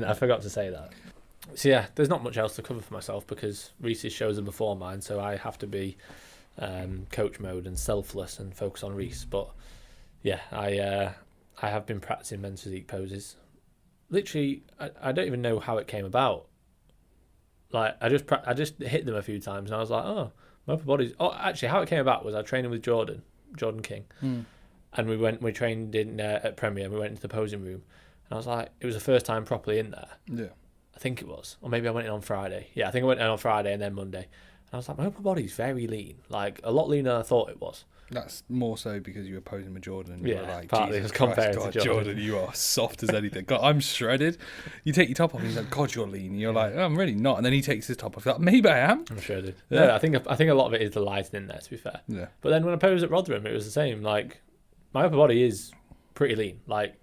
S1: I forgot to say that. So yeah, there's not much else to cover for myself because Reece's shows are before mine, so I have to be coach mode and selfless and focus on Reece. But yeah, I have been practicing men's physique poses. Literally, I don't even know how it came about. Like I just hit them a few times and I was like, oh, my upper body's. Oh, actually, how it came about was I was training with Jordan King, and we trained in at Premier. And we went into the posing room, and I was like, it was the first time properly in there.
S2: Yeah.
S1: I think it was, or maybe I went in on Friday. Yeah, I think I went in on Friday and then Monday. And I was like, my upper body's very lean, like a lot leaner than I thought it was.
S2: That's more so because you were posing with Jordan and you were like,
S1: partly
S2: Jesus
S1: was compared
S2: Christ,
S1: to
S2: God,
S1: Jordan.
S2: you are soft as anything. God, I'm shredded. You take your top off and he's like, God, you're lean. And you're like, oh, I'm really not. And then he takes his top off. Like, maybe I am.
S1: I'm shredded.
S2: Yeah.
S1: No, I think a lot of it is the lighting in there, to be fair.
S2: Yeah.
S1: But then when I posed at Rotherham, it was the same. Like, my upper body is pretty lean. Like,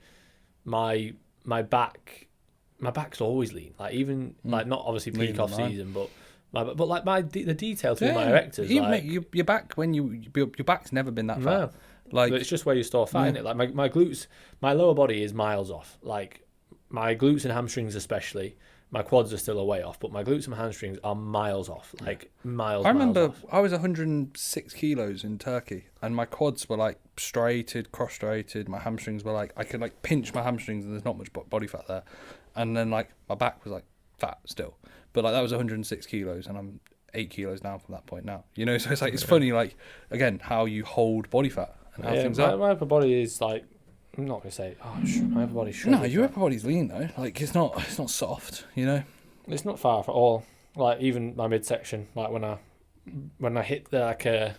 S1: my back's always lean. Like, even like not obviously peak off season, but the detail through my erectors.
S2: Even
S1: like,
S2: your back your back's never been that fat.
S1: no,
S2: Like,
S1: it's just where you store fat in it. Like my glutes, my lower body is miles off. Like my glutes and hamstrings especially. My quads are still a way off, but my glutes and hamstrings are miles off. Like miles.
S2: I remember
S1: miles off.
S2: I was 106 kilos in Turkey, and my quads were like striated, cross-striated. My hamstrings were like, I could like pinch my hamstrings, and there's not much body fat there. And then like my back was like fat still, but like that was 106 kilos, and I'm 8 kilos down from that point now. You know, so it's like it's funny, like again, how you hold body fat and how things are.
S1: My upper body is like, I'm not gonna say, my upper body's shredded.
S2: No, your upper body's lean though. Like it's not soft. You know,
S1: It's not far at all. Like even my midsection, like when I hit the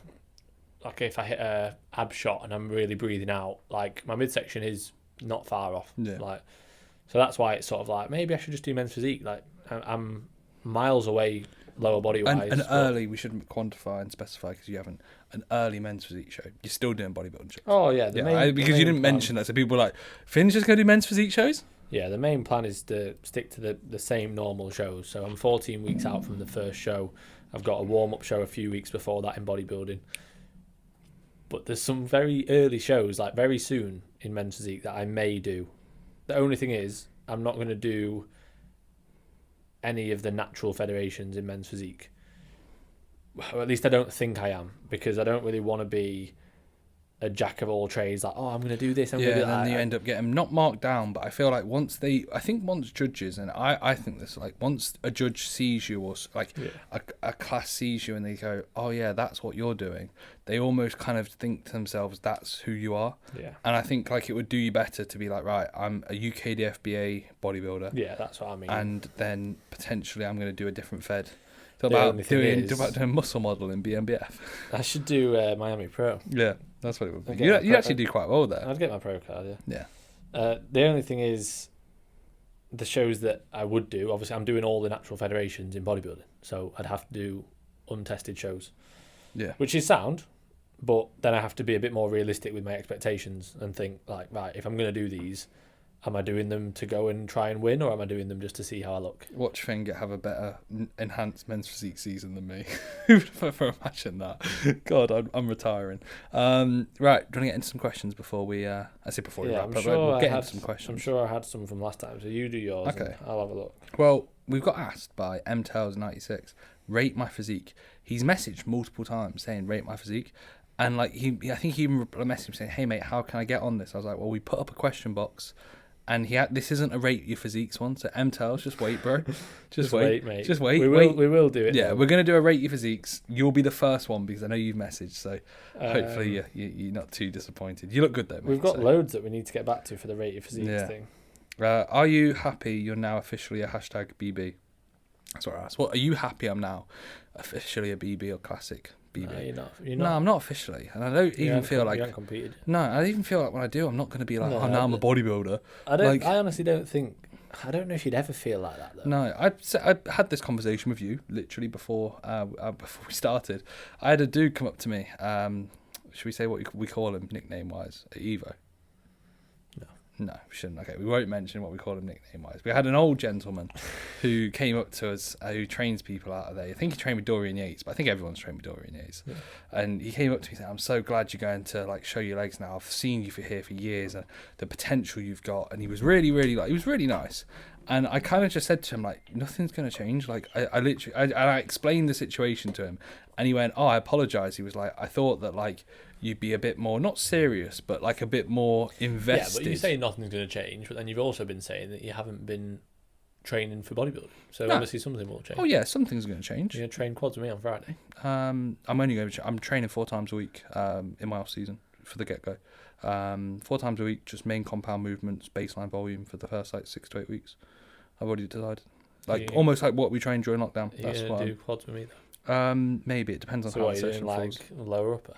S1: like if I hit a ab shot and I'm really breathing out, like my midsection is not far off.
S2: Yeah.
S1: Like, so that's why it's sort of like maybe I should just do men's physique. Like I'm miles away lower body wise.
S2: and early, we shouldn't quantify and specify because you haven't an early men's physique show. You're still doing bodybuilding shows.
S1: Oh yeah,
S2: because you didn't mention that, so people were like, Finn's just going to do men's physique shows.
S1: Yeah, the main plan is to stick to the same normal shows. So I'm 14 weeks out from the first show. I've got a warm-up show a few weeks before that in bodybuilding. But there's some very early shows, like very soon in men's physique, that I may do. The only thing is, I'm not going to do any of the natural federations in men's physique. Or at least I don't think I am, because I don't really want to be a jack of all trades, like, I'm going to do this, I'm going to do that.
S2: And then you end up getting not marked down, but I feel like once judges, and I think this, like once a judge sees you, or like a class sees you and they go, oh yeah, that's what you're doing, they almost kind of think to themselves, that's who you are.
S1: Yeah.
S2: And I think like it would do you better to be like, right, I'm a UKDFBA bodybuilder.
S1: Yeah, that's what I mean.
S2: And then potentially I'm going to do a different fed. About doing muscle model in BMBF.
S1: I should do Miami Pro.
S2: Yeah, that's what it would be. You actually do quite well there.
S1: I'd get my pro card,
S2: yeah.
S1: The only thing is, the shows that I would do, obviously I'm doing all the natural federations in bodybuilding, so I'd have to do untested shows.
S2: Yeah.
S1: Which is sound, but then I have to be a bit more realistic with my expectations and think, like, right, if I'm going to do these, am I doing them to go and try and win, or am I doing them just to see how I look?
S2: Watch Finger have a better enhanced men's physique season than me. For imagine that. God, I'm retiring. Right, do you want to get into some questions before we? I say before we wrap up. We'll get into some questions.
S1: I'm sure I had some from last time, so you do yours.
S2: Okay.
S1: And I'll have a look.
S2: Well, we've got asked by mtails96, rate my physique. He's messaged multiple times saying rate my physique. And like I think he even messaged him saying, hey mate, how can I get on this? I was like, well, we put up a question box. And this isn't a rate your physiques one, so MTELs, just wait, bro. Just wait,
S1: mate.
S2: Just wait.
S1: We will do it.
S2: Yeah, we're gonna do a rate your physiques. You'll be the first one because I know you've messaged, so hopefully you're not too disappointed. You look good though, mate.
S1: We've got loads that we need to get back to for the rate your physiques thing.
S2: Are you happy you're now officially a #BB? That's what I asked. What are you happy I'm now officially a BB or classic BB?
S1: No, you're not.
S2: No, I'm not officially, and I don't even feel like
S1: you haven't competed.
S2: No, I even feel like when I do, I'm not going to be like, now I'm a bodybuilder.
S1: I honestly don't think. I don't know if you'd ever feel like that though.
S2: No, I had this conversation with you literally before we started. I had a dude come up to me. Should we say what we call him nickname wise at Evo? No, we shouldn't. Okay, we won't mention what we call him nickname-wise. We had an old gentleman who came up to us, who trains people out of there. I think he trained with Dorian Yates, but I think everyone's trained with Dorian Yates. Yeah. And he came up to me and said, I'm so glad you're going to like show your legs now. I've seen you here for years and the potential you've got. And he was really, really he was really nice. And I kind of just said to him, like, nothing's going to change. Like, I literally, I explained the situation to him. And he went, I apologise. He was like, I thought that, like, you'd be a bit more, not serious, but, like, a bit more invested.
S1: Yeah, but you say nothing's going to change, but then you've also been saying that you haven't been training for bodybuilding. So obviously something will change.
S2: Oh, yeah, something's going to change.
S1: You're going to train quads with me on Friday?
S2: I'm training 4 times a week in my off-season for the get-go. 4 times a week, just main compound movements, baseline volume for the first, like, 6 to 8 weeks. I've already decided. like almost like what we trained during lockdown.
S1: That's what do quads with me
S2: though. Maybe it depends on how the session falls.
S1: Like lower upper.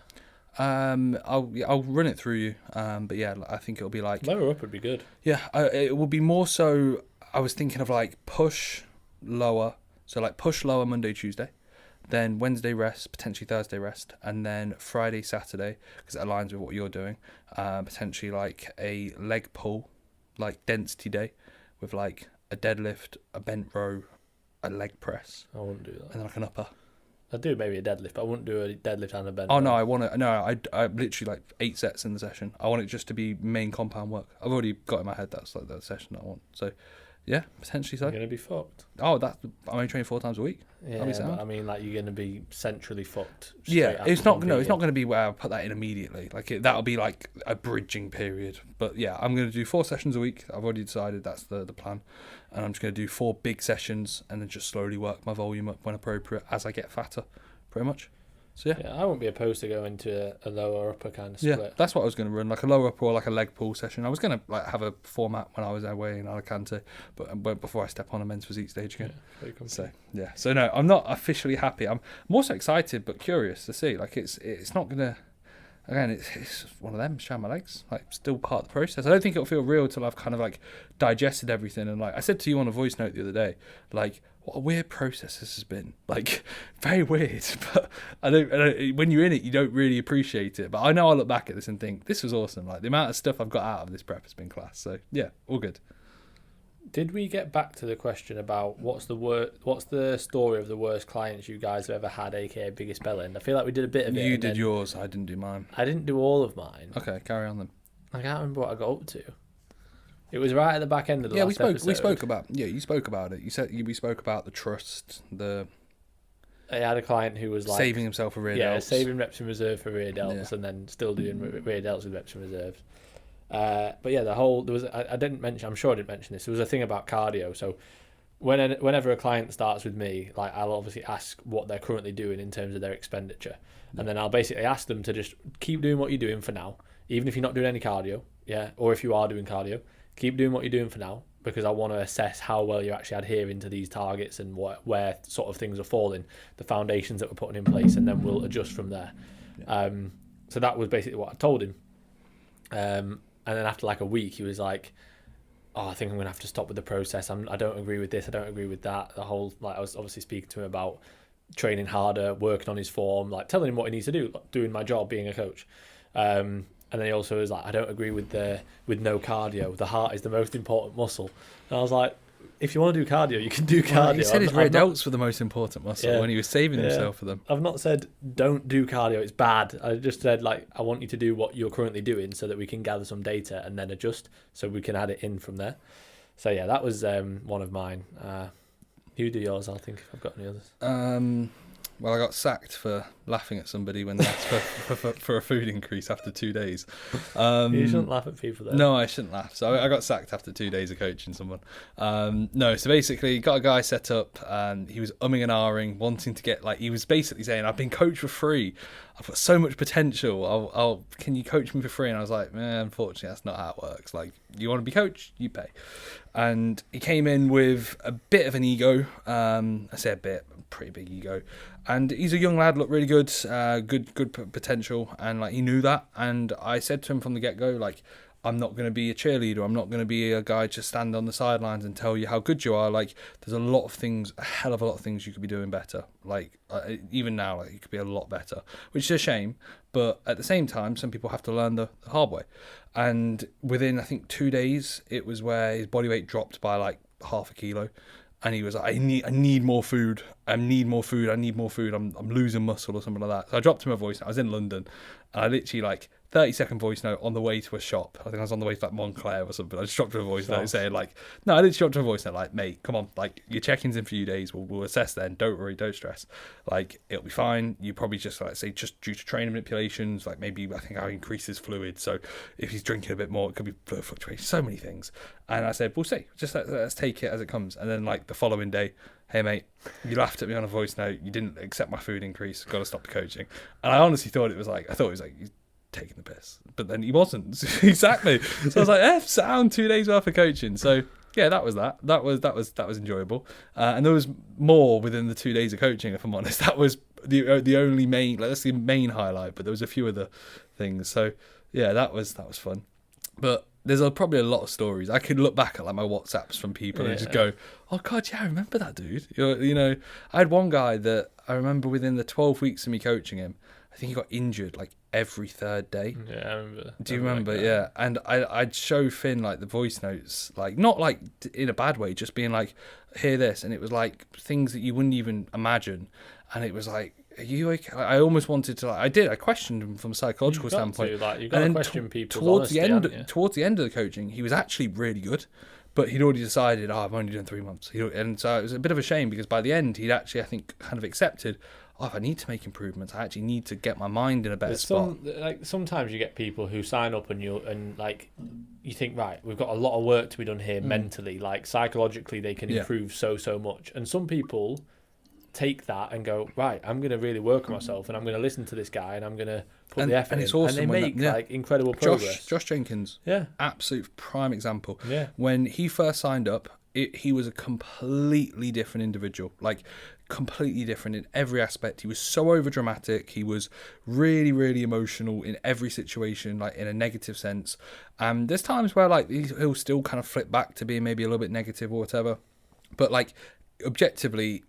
S2: I'll run it through you. But yeah, I think it'll be like
S1: lower upper would be good.
S2: Yeah, it will be more so. I was thinking of like push lower, so like push lower Monday, Tuesday, then Wednesday rest, potentially Thursday rest, and then Friday, Saturday, because it aligns with what you're doing. Potentially like a leg pull, like density day, with like a deadlift, a bent row, a leg press.
S1: I wouldn't do that.
S2: And then like an upper.
S1: I'd do maybe a deadlift, but I wouldn't do a deadlift and a bent.
S2: Oh no, I literally like 8 sets in the session. I want it just to be main compound work. I've already got in my head that's like the session that I want. So yeah, potentially so.
S1: You're gonna be fucked.
S2: Oh, I'm only training 4 times a week.
S1: Yeah, but I mean, like, you're gonna be centrally fucked.
S2: Yeah, it's not gonna be where I put that in immediately. Like that'll be like a bridging period. But yeah, I'm gonna do 4 sessions a week. I've already decided that's the plan, and I'm just gonna do 4 big sessions and then just slowly work my volume up when appropriate as I get fatter, pretty much. So yeah,
S1: I wouldn't be opposed to going to a lower upper kind of split.
S2: Yeah, that's what I was going to run, like a lower upper or like a leg pull session. I was going to like have a format when I was away in Alicante, but before I step on a men's physique stage again. So no, I'm not officially happy. I'm also excited but curious to see. Like it's not gonna. Again, it's one of them, showing my legs, like still part of the process. I don't think it'll feel real till I've kind of like digested everything. And like I said to you on a voice note the other day, like what a weird process this has been. Like very weird, but I don't when you're in it, you don't really appreciate it. But I know I'll look back at this and think this was awesome. Like the amount of stuff I've got out of this prep has been class. So yeah, all good.
S1: Did we get back to the question about what's the story of the worst clients you guys have ever had, aka biggest belly? And I feel like we did a bit of it.
S2: You did yours, I didn't do mine.
S1: I didn't do all of mine.
S2: Okay, carry on then.
S1: I can't remember what I got up to. It was right at the back end of the last episode.
S2: We spoke about you spoke about it. You said we spoke about the trust,
S1: I had a client who was like
S2: saving himself for rear delts.
S1: Yeah, saving reps in reserve for rear delts, and then still doing rear delts with reps in reserves. But yeah, I didn't mention. I'm sure I didn't mention this. There was a thing about cardio. So whenever a client starts with me, like I'll obviously ask what they're currently doing in terms of their expenditure, and then I'll basically ask them to just keep doing what you're doing for now, even if you're not doing any cardio. Yeah, or if you are doing cardio, keep doing what you're doing for now, because I want to assess how well you're actually adhering to these targets and where sort of things are falling, the foundations that we're putting in place, and then we'll adjust from there. Yeah. So that was basically what I told him. And then after like a week, he was like, "Oh, I think I'm gonna have to stop with the process. I don't agree with this. I don't agree with that." The whole, like, I was obviously speaking to him about training harder, working on his form, like telling him what he needs to do, like, doing my job, being a coach. And then he also was like, "I don't agree with no cardio. The heart is the most important muscle." And I was like, if you want to do cardio, you can do cardio. Well,
S2: he said his rear delts were the most important muscle when he was saving himself for them.
S1: I've not said don't do cardio, it's bad. I just said, like, I want you to do what you're currently doing so that we can gather some data and then adjust so we can add it in from there. So yeah, that was one of mine. You do yours, I'll think if I've got any others.
S2: Well, I got sacked for laughing at somebody when they asked for a food increase after 2 days.
S1: You shouldn't laugh at people though.
S2: No, I shouldn't laugh. So I got sacked after 2 days of coaching someone. No, so basically got a guy set up and he was umming and ahhing, wanting to get, like, he was basically saying, "I've been coached for free. I've got so much potential. Can you coach me for free?" And I was like, "Man, unfortunately, that's not how it works. Like, you want to be coached, you pay." And he came in with a bit of an ego. I say a bit, pretty big ego. And he's a young lad, looked really good, good potential, and like he knew that. And I said to him from the get-go, like, I'm not going to be a cheerleader. I'm not going to be a guy to stand on the sidelines and tell you how good you are. Like, there's a hell of a lot of things you could be doing better. Like, even now, like, it could be a lot better, which is a shame. But at the same time, some people have to learn the hard way. And within, I think, 2 days, it was where his body weight dropped by like half a kilo. And he was like, I need more food. I need more food. I'm losing muscle or something like that. So I dropped him a voice note. I was in London. And I literally, like, 30-second voice note on the way to a shop. I think I was on the way to like Montclair or something. I just dropped him a voice note saying, like, no, I literally dropped him a voice note like, "Mate, come on, like, your check-in's in a few days. We'll assess then. Don't worry, don't stress. Like, it'll be fine. You probably just, like, say, just due to training manipulations, like, maybe I think I increased his fluid. So if he's drinking a bit more, it could be fluid fluctuation. So many things." And I said, "We'll see. Just let's take it as it comes." And then, like, the following day, "Hey, mate, you laughed at me on a voice note. You didn't accept my food increase. Got to stop the coaching." And I honestly thought it was like, he's taking the piss. But then he wasn't. Exactly. So I was like, sound 2 days worth of coaching. So yeah, that was enjoyable. And there was more within the 2 days of coaching, if I'm honest. That was the only main, like, that's the main highlight, but there was a few other things. So yeah, that was fun. But there's probably a lot of stories. I could look back at like my WhatsApps from people and just go, oh God, yeah, I remember that dude. You know, I had one guy that I remember within the 12 weeks of me coaching him, I think he got injured like every third day.
S1: Yeah, I remember.
S2: Do you remember? Like, yeah. And I'd show Finn like the voice notes, like not like in a bad way, just being like, hear this. And it was like things that you wouldn't even imagine. And it was like, are you okay? I almost wanted to, like, I questioned him from a psychological standpoint.
S1: You've got to question people.
S2: Towards the end of the coaching, he was actually really good. But he'd already decided, I've only done 3 months. And so it was a bit of a shame because by the end, he'd actually, I think, kind of accepted, if I need to make improvements, I actually need to get my mind in a better spot.
S1: Sometimes you get people who sign up and you think, right, we've got a lot of work to be done here mentally. Like psychologically, they can improve so much. And some people take that and go, right, I'm going to really work on myself and I'm going to listen to this guy and I'm going to put the effort in.
S2: It's awesome.
S1: And they make like incredible progress.
S2: Josh Jenkins, absolute prime example.
S1: Yeah.
S2: When he first signed up, he was a completely different individual, like completely different in every aspect. He was so overdramatic. He was really, really emotional in every situation, like in a negative sense. And there's times where like he'll still kind of flip back to being maybe a little bit negative or whatever. But like objectively,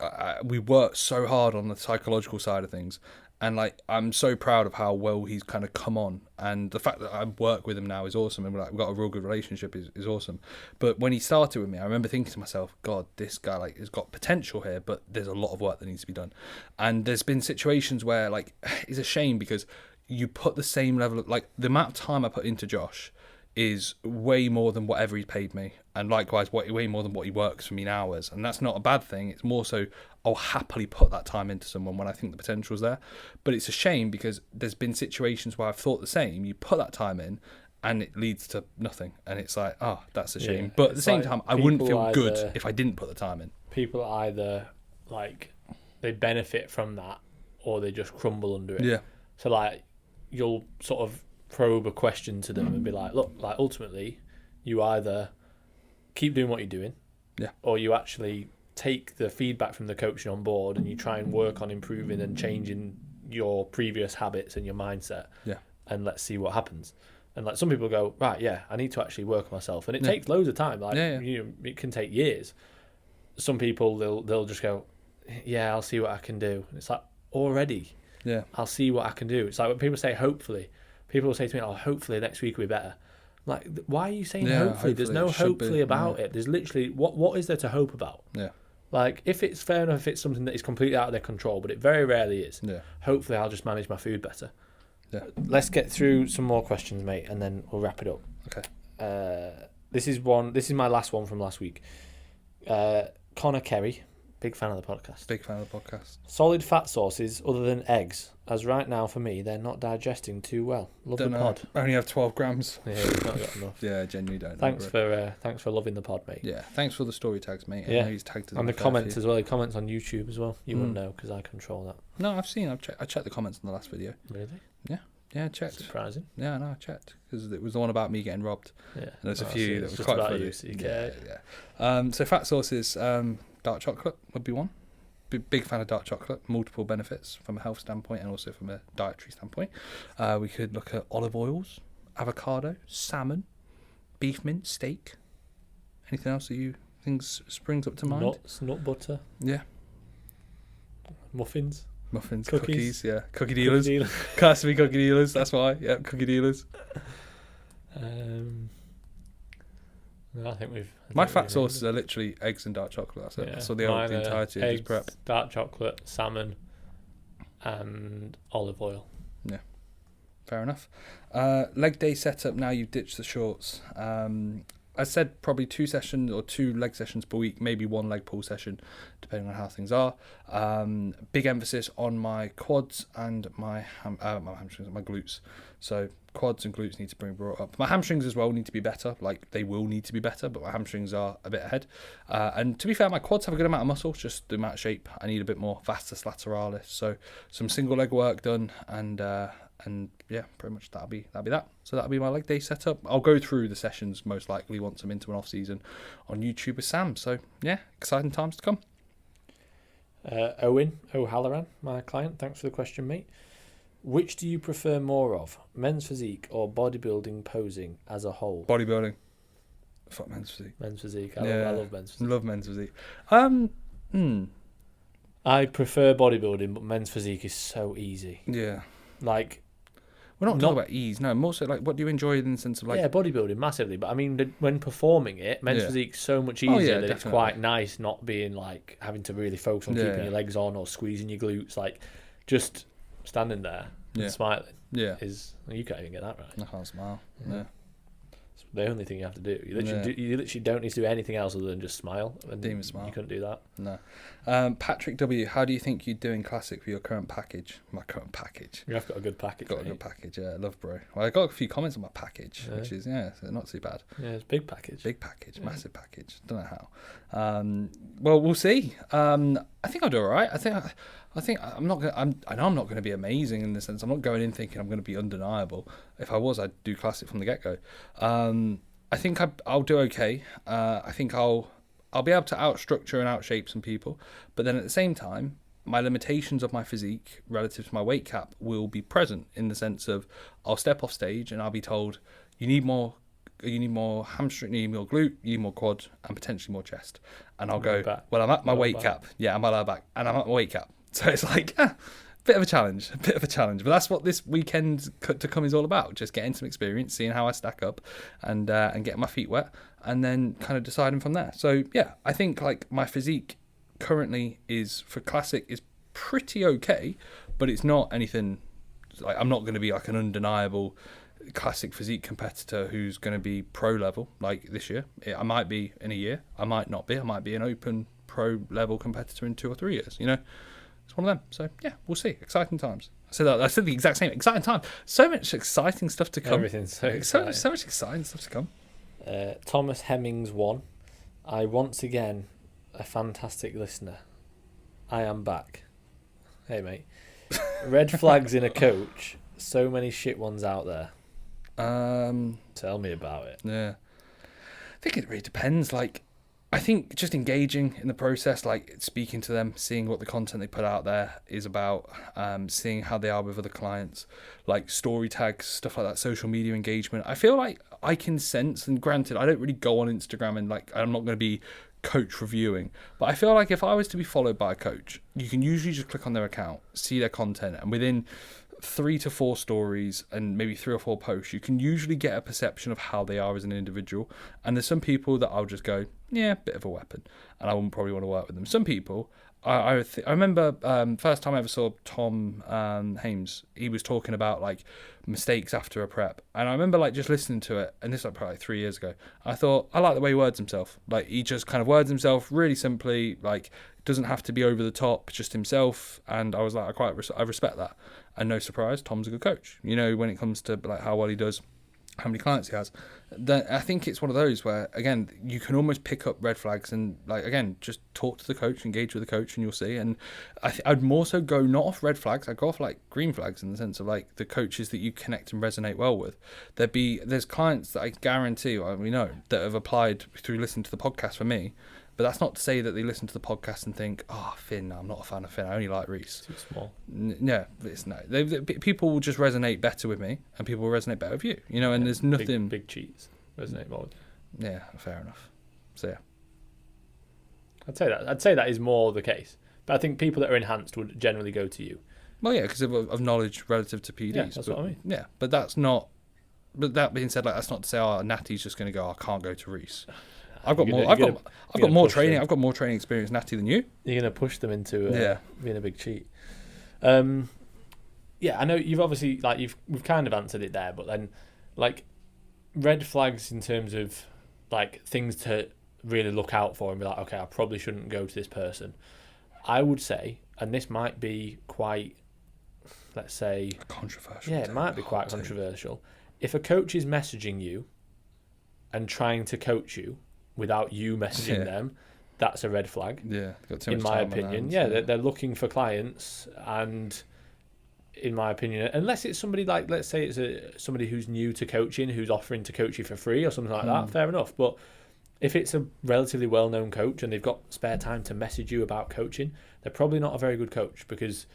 S2: we worked so hard on the psychological side of things. And like, I'm so proud of how well he's kind of come on, and the fact that I work with him now is awesome, and we've got a real good relationship is awesome. But when he started with me, I remember thinking to myself, God, this guy like has got potential here, but there's a lot of work that needs to be done. And there's been situations where like it's a shame because you put the same level of like the amount of time I put into Josh is way more than whatever he paid me, and likewise way more than what he works for me in hours. And that's not a bad thing. It's more so I'll happily put that time into someone when I think the potential's there. But it's a shame because there's been situations where I've thought the same, you put that time in and it leads to nothing, and it's like, oh, that's a shame. But at the same time, I wouldn't feel good if I didn't put the time in.
S1: People either like they benefit from that or they just crumble under it.
S2: Yeah.
S1: So like you'll sort of probe a question to them and be like, look, like ultimately you either keep doing what you're doing, or you actually take the feedback from the coaching on board and you try and work on improving and changing your previous habits and your mindset, and let's see what happens. And like some people go, right, I need to actually work on myself, and it takes loads of time. Like you know, it can take years. Some people they'll just go, I'll see what I can do. And it's like, already, I'll see what I can do. It's like when people say hopefully. People will say to me, oh, hopefully next week will be better. I'm like, why are you saying hopefully? There's no hopefully about it. There's literally, what is there to hope about?
S2: Yeah.
S1: Like, if it's fair enough, if it's something that is completely out of their control, but it very rarely is. Yeah. Hopefully I'll just manage my food better. Yeah. Let's get through some more questions, mate, and then we'll wrap it up.
S2: Okay.
S1: This is my last one from last week. Connor Kerry, big fan of the podcast.
S2: Big fan of the podcast.
S1: Solid fat sources other than eggs, as right now for me they're not digesting too well. Love the pod.
S2: I only have 12 grams.
S1: Yeah, you've not got enough.
S2: Yeah, genuinely don't.
S1: Thanks for loving the pod, mate.
S2: Yeah, thanks for the story tags, mate.
S1: Yeah,
S2: he's tagged us
S1: and the comments as well. He comments on YouTube as well. You wouldn't know because I control that.
S2: No, I've seen. I checked the comments on the last video.
S1: Really?
S2: Yeah, I checked.
S1: Surprising.
S2: Yeah, no, I checked because it was the one about me getting robbed.
S1: Yeah,
S2: and there's a few that was quite funny. So fat sources, dark chocolate would be one. Big fan of dark chocolate. Multiple benefits from a health standpoint and also from a dietary standpoint. We could look at olive oils, avocado, salmon, beef mince, steak. Anything else that you think springs up to mind?
S1: Nuts, nut butter.
S2: Yeah.
S1: Muffins,
S2: cookies. Yeah, cookie dealers. Has to be cookie dealers. That's why. Yeah, cookie dealers.
S1: No, I think
S2: my fat sources are literally eggs and dark chocolate. That's it. Yeah. That's all the entirety of this prep.
S1: Dark chocolate, salmon, and olive oil.
S2: Yeah, fair enough. Leg day setup. Now you've ditched the shorts. I said probably 2 sessions or 2 leg sessions per week, maybe 1 leg pull session, depending on how things are. Big emphasis on my quads and my hamstrings and my glutes. So quads and glutes need to be brought up. My hamstrings as well need to be better. Like they will need to be better, but my hamstrings are a bit ahead. And to be fair, my quads have a good amount of muscle, just the amount of shape. I need a bit more vastus lateralis. So some single leg work done and And yeah, pretty much that'll be that. So that'll be my leg day setup. I'll go through the sessions most likely once I'm into an off season on YouTube with Sam. So yeah, exciting times to come.
S1: Owen O'Halloran, my client, thanks for the question, mate. Which do you prefer more of, men's physique or bodybuilding posing as a whole?
S2: Bodybuilding. Fuck men's physique.
S1: Men's physique. I love men's physique.
S2: Love men's physique.
S1: I prefer bodybuilding, but men's physique is so easy.
S2: Yeah.
S1: Like,
S2: we're not talking about ease. No, more so like, what do you enjoy in the sense of like?
S1: Yeah, bodybuilding massively, but I mean, when performing it, men's physique's so much easier that it's quite nice not being like having to really focus on keeping your legs on or squeezing your glutes. Like, just standing there and smiling.
S2: Yeah.
S1: You can't even get that right.
S2: I can't smile. Yeah.
S1: It's the only thing you have to do. You literally don't need to do anything else other than just smile. And
S2: Didn't even smile.
S1: You couldn't do that.
S2: No. Patrick W, how do you think you'd do in Classic for your current package? My current package.
S1: You have got a good package.
S2: Got a good package, yeah. Love, bro. Well, I got a few comments on my package, which is, not too bad.
S1: Yeah, it's a big package.
S2: Big package, massive package. Don't know how. Well, we'll see. I think I'll do all right. I think I'm not gonna. I know I'm not going to be amazing in the sense. I'm not going in thinking I'm going to be undeniable. If I was, I'd do Classic from the get go. I think I'll do okay. I think I'll be able to outstructure and outshape some people, but then at the same time, my limitations of my physique relative to my weight cap will be present in the sense of I'll step off stage and I'll be told you need more hamstring, you need more glute, you need more quad, and potentially more chest. And I'll go, well, I'm at my weight cap. Yeah, I'm at my back, and I'm at my weight cap. So it's like, bit of a challenge. But that's what this weekend to come is all about. Just getting some experience, seeing how I stack up, and getting my feet wet, and then kind of deciding from there. So yeah, I think like my physique currently is for Classic is pretty okay, but it's not anything. Like I'm not going to be like an undeniable Classic physique competitor who's going to be pro level like this year. I might be in a year. I might not be. I might be an open pro level competitor in 2 or 3 years. It's one of them. So yeah, we'll see. Exciting times. I said the exact same. Exciting time. So much exciting stuff to come.
S1: Everything's so exciting.
S2: So much exciting stuff to come.
S1: Thomas Hemmings 1. I once again a fantastic listener. I am back. Hey mate. Red flags in a coach. So many shit ones out there. Tell me about it.
S2: Yeah. I think it really depends. Like, I think just engaging in the process, like speaking to them, seeing what the content they put out there is about, seeing how they are with other clients, like story tags, stuff like that, social media engagement. I feel like I can sense, and granted, I don't really go on Instagram and like, I'm not going to be coach reviewing, but I feel like if I was to be followed by a coach, you can usually just click on their account, see their content, and within 3 to 4 stories and maybe 3 or 4 posts, you can usually get a perception of how they are as an individual. And there's some people that I'll just go, yeah, bit of a weapon, and I wouldn't probably want to work with them. Some people, I remember first time I ever saw Tom Hames, he was talking about like mistakes after a prep, and I remember like just listening to it, and this was like probably 3 years ago. I thought I like the way he words himself. Like he just kind of words himself really simply, like doesn't have to be over the top, just himself. And I was like, I respect that. And no surprise, Tom's a good coach. When it comes to like how well he does, how many clients he has. I think it's one of those where, again, you can almost pick up red flags and, like, again, just talk to the coach, engage with the coach, and you'll see. And I'd more so go not off red flags, I'd go off, like, green flags in the sense of, like, the coaches that you connect and resonate well with. There's clients that I guarantee, we know, that have applied through listening to the podcast for me. But that's not to say that they listen to the podcast and think, Finn, no, I'm not a fan of Finn, I only like Reece.
S1: Too small.
S2: No. People will just resonate better with me, and people will resonate better with you. And there's nothing...
S1: Big cheats resonate more with you.
S2: Yeah, fair enough. So, yeah.
S1: I'd say that is more the case. But I think people that are enhanced would generally go to you.
S2: Well, yeah, because of knowledge relative to PDs.
S1: Yeah, that's what I mean.
S2: Yeah, but that's not... But that being said, like that's not to say, Natty's just going to go, I can't go to Reece. I've got more training. I've got more training experience, Natty, than you.
S1: You're going to push them into being a big cheat. Yeah, I know you've obviously we've kind of answered it there, but then like red flags in terms of like things to really look out for and be like, okay, I probably shouldn't go to this person. I would say, and this might be quite, let's say,
S2: controversial.
S1: Yeah, it might be quite controversial. If a coach is messaging you and trying to coach you without you messaging them, that's a red flag.
S2: Yeah, got too much
S1: in my
S2: time
S1: opinion.
S2: on hands,
S1: they're looking for clients, and in my opinion, unless it's somebody like, let's say it's somebody who's new to coaching, who's offering to coach you for free or something like that, fair enough. But if it's a relatively well-known coach and they've got spare time to message you about coaching, they're probably not a very good coach, because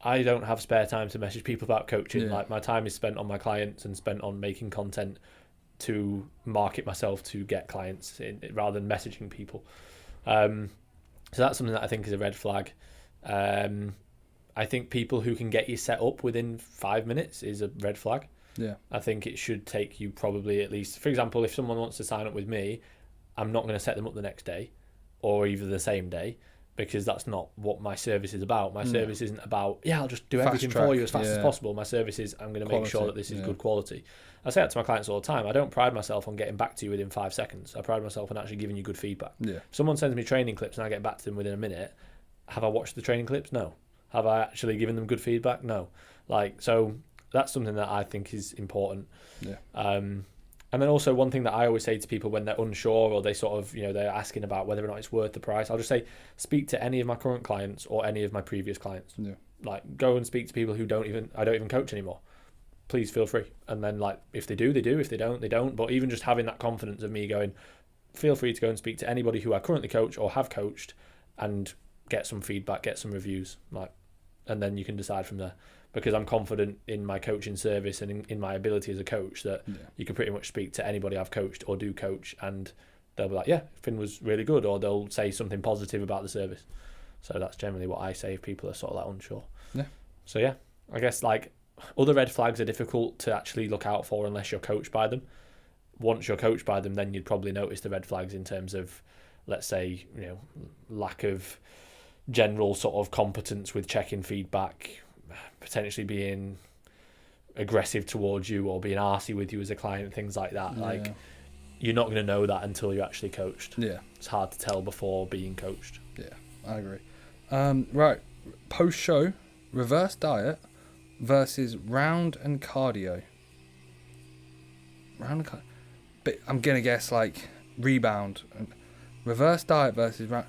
S1: I don't have spare time to message people about coaching. Like, my time is spent on my clients and spent on making content to market myself to get clients rather than messaging people. So that's something that I think is a red flag. I think people who can get you set up within 5 minutes is a red flag.
S2: Yeah.
S1: I think it should take you probably at least, for example, if someone wants to sign up with me, I'm not going to set them up the next day or even the same day, because that's not what my service is about. My service isn't about, I'll just do everything for you as fast as possible. My service is, I'm going to make sure that this is good quality. I say that to my clients all the time. I don't pride myself on getting back to you within 5 seconds. I pride myself on actually giving you good feedback.
S2: Yeah.
S1: If someone sends me training clips and I get back to them within a minute, have I watched the training clips? No. Have I actually given them good feedback? No. So that's something that I think is important.
S2: Yeah.
S1: And then also one thing that I always say to people when they're unsure or they sort of, they're asking about whether or not it's worth the price, I'll just say, speak to any of my current clients or any of my previous clients.
S2: Yeah.
S1: Like, go and speak to people who I don't even coach anymore. Please feel free. And then, like, if they do, they do. If they don't, they don't. But even just having that confidence of me going, feel free to go and speak to anybody who I currently coach or have coached and get some feedback, get some reviews, and then you can decide from there. Because I'm confident in my coaching service and in my ability as a coach that you can pretty much speak to anybody I've coached or do coach, and they'll be like, yeah, Finn was really good, or they'll say something positive about the service. So that's generally what I say if people are sort of like unsure.
S2: Yeah.
S1: So yeah, I guess like other red flags are difficult to actually look out for unless you're coached by them. Once you're coached by them, then you'd probably notice the red flags in terms of, let's say, lack of general sort of competence with checking feedback, potentially being aggressive towards you or being arsey with you as a client, things like that. Like, you're not going to know that until you're actually coached.
S2: Yeah.
S1: It's hard to tell before being coached.
S2: Yeah, I agree. Right, post-show, reverse diet versus round and cardio. But I'm going to guess like rebound. Reverse diet versus round.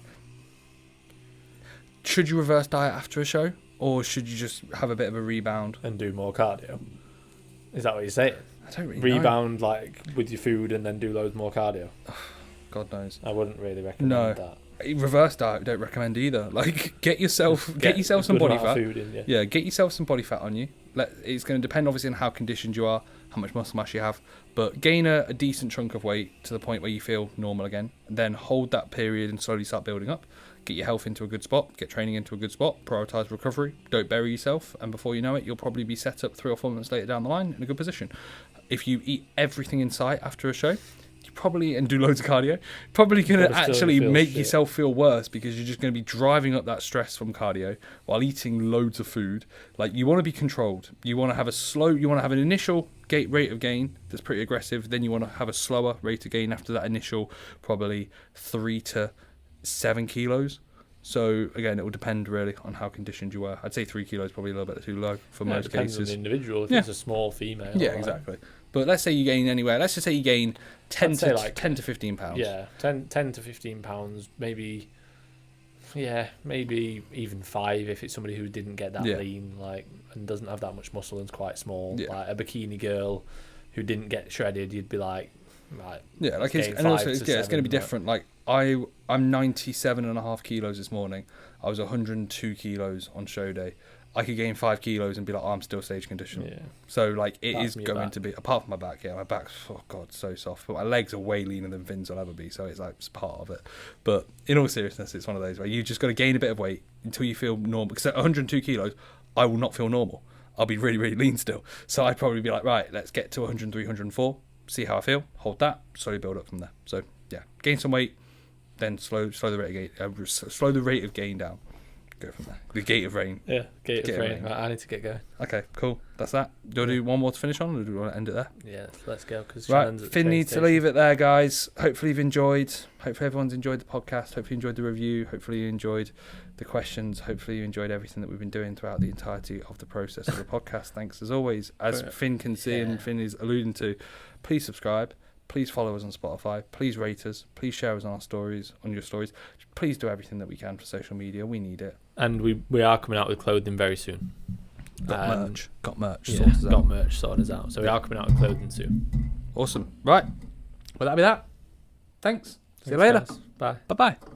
S2: Should you reverse diet after a show, or should you just have a bit of a rebound
S1: and do more cardio? Is that what you're saying?
S2: I don't really
S1: rebound know. Like with your food and then do loads more cardio.
S2: God knows.
S1: I wouldn't really recommend that.
S2: Reverse diet, I don't recommend either. Like, get yourself some body fat.
S1: Food in,
S2: Get yourself some body fat on you. It's going to depend obviously on how conditioned you are, how much muscle mass you have, but gain a decent chunk of weight to the point where you feel normal again, and then hold that period and slowly start building up. Get your health into a good spot, get training into a good spot, prioritise recovery, don't bury yourself, and before you know it, you'll probably be set up 3 or 4 months later down the line in a good position. If you eat everything in sight after a show, you probably, and do loads of cardio, probably going to actually make yourself feel worse, because you're just going to be driving up that stress from cardio while eating loads of food. Like, you want to be controlled. You want to have an initial rate of gain that's pretty aggressive, then you want to have a slower rate of gain after that initial, probably 3 to 7 kilos. So again, it will depend really on how conditioned you were. I'd say 3 kilos probably a little bit too low for most
S1: depends
S2: cases.
S1: On the individual. If it's a small female.
S2: Yeah, exactly. But let's say you gain anywhere. Let's just say you gain 10 to 15 pounds.
S1: Yeah, 10 to 15 pounds, maybe. Yeah, maybe even 5 if it's somebody who didn't get that lean, like, and doesn't have that much muscle and's quite small.
S2: Yeah.
S1: Like a bikini girl who didn't get shredded, you'd be like,
S2: yeah, like it's going to be different. Like I'm 97.5 kilos this morning. I was 102 kilos on show day. I could gain 5 kilos and be like, I'm still stage conditioned.
S1: Yeah.
S2: So like it is going to be, apart from my back, my back's, oh God, so soft. But my legs are way leaner than Finn's will ever be, so it's like it's part of it. But in all seriousness, it's one of those where you just got to gain a bit of weight until you feel normal. Because at 102 kilos, I will not feel normal. I'll be really, really lean still. So I'd probably be like, right, let's get to 103, 104, see how I feel, hold that, slowly build up from there. So yeah, gain some weight, then slow the rate of gain down. Go from there. The gate of rain.
S1: Yeah, gate of rain. Right, I need to get going.
S2: Okay, cool. That's that. Do you want to do one more to finish on, or do you want to end it there?
S1: Yeah, let's go.
S2: Right, Finn needs to leave it there, guys. Hopefully you've enjoyed. Hopefully everyone's enjoyed the podcast. Hopefully you enjoyed the review. Hopefully you enjoyed the questions. Hopefully you enjoyed everything that we've been doing throughout the entirety of the process of the podcast. Thanks as always. As Finn can see and Finn is alluding to, please subscribe. Please follow us on Spotify. Please rate us. Please share us on your stories. Please do everything that we can for social media. We need it.
S1: And we are coming out with clothing very soon.
S2: Got merch.
S1: Yeah,
S2: sorted
S1: got
S2: out.
S1: merch sorted us out. So we are coming out with clothing soon.
S2: Awesome. Right. Well, that'll be that. Thanks. See you later.
S1: Guys. Bye.
S2: Bye-bye.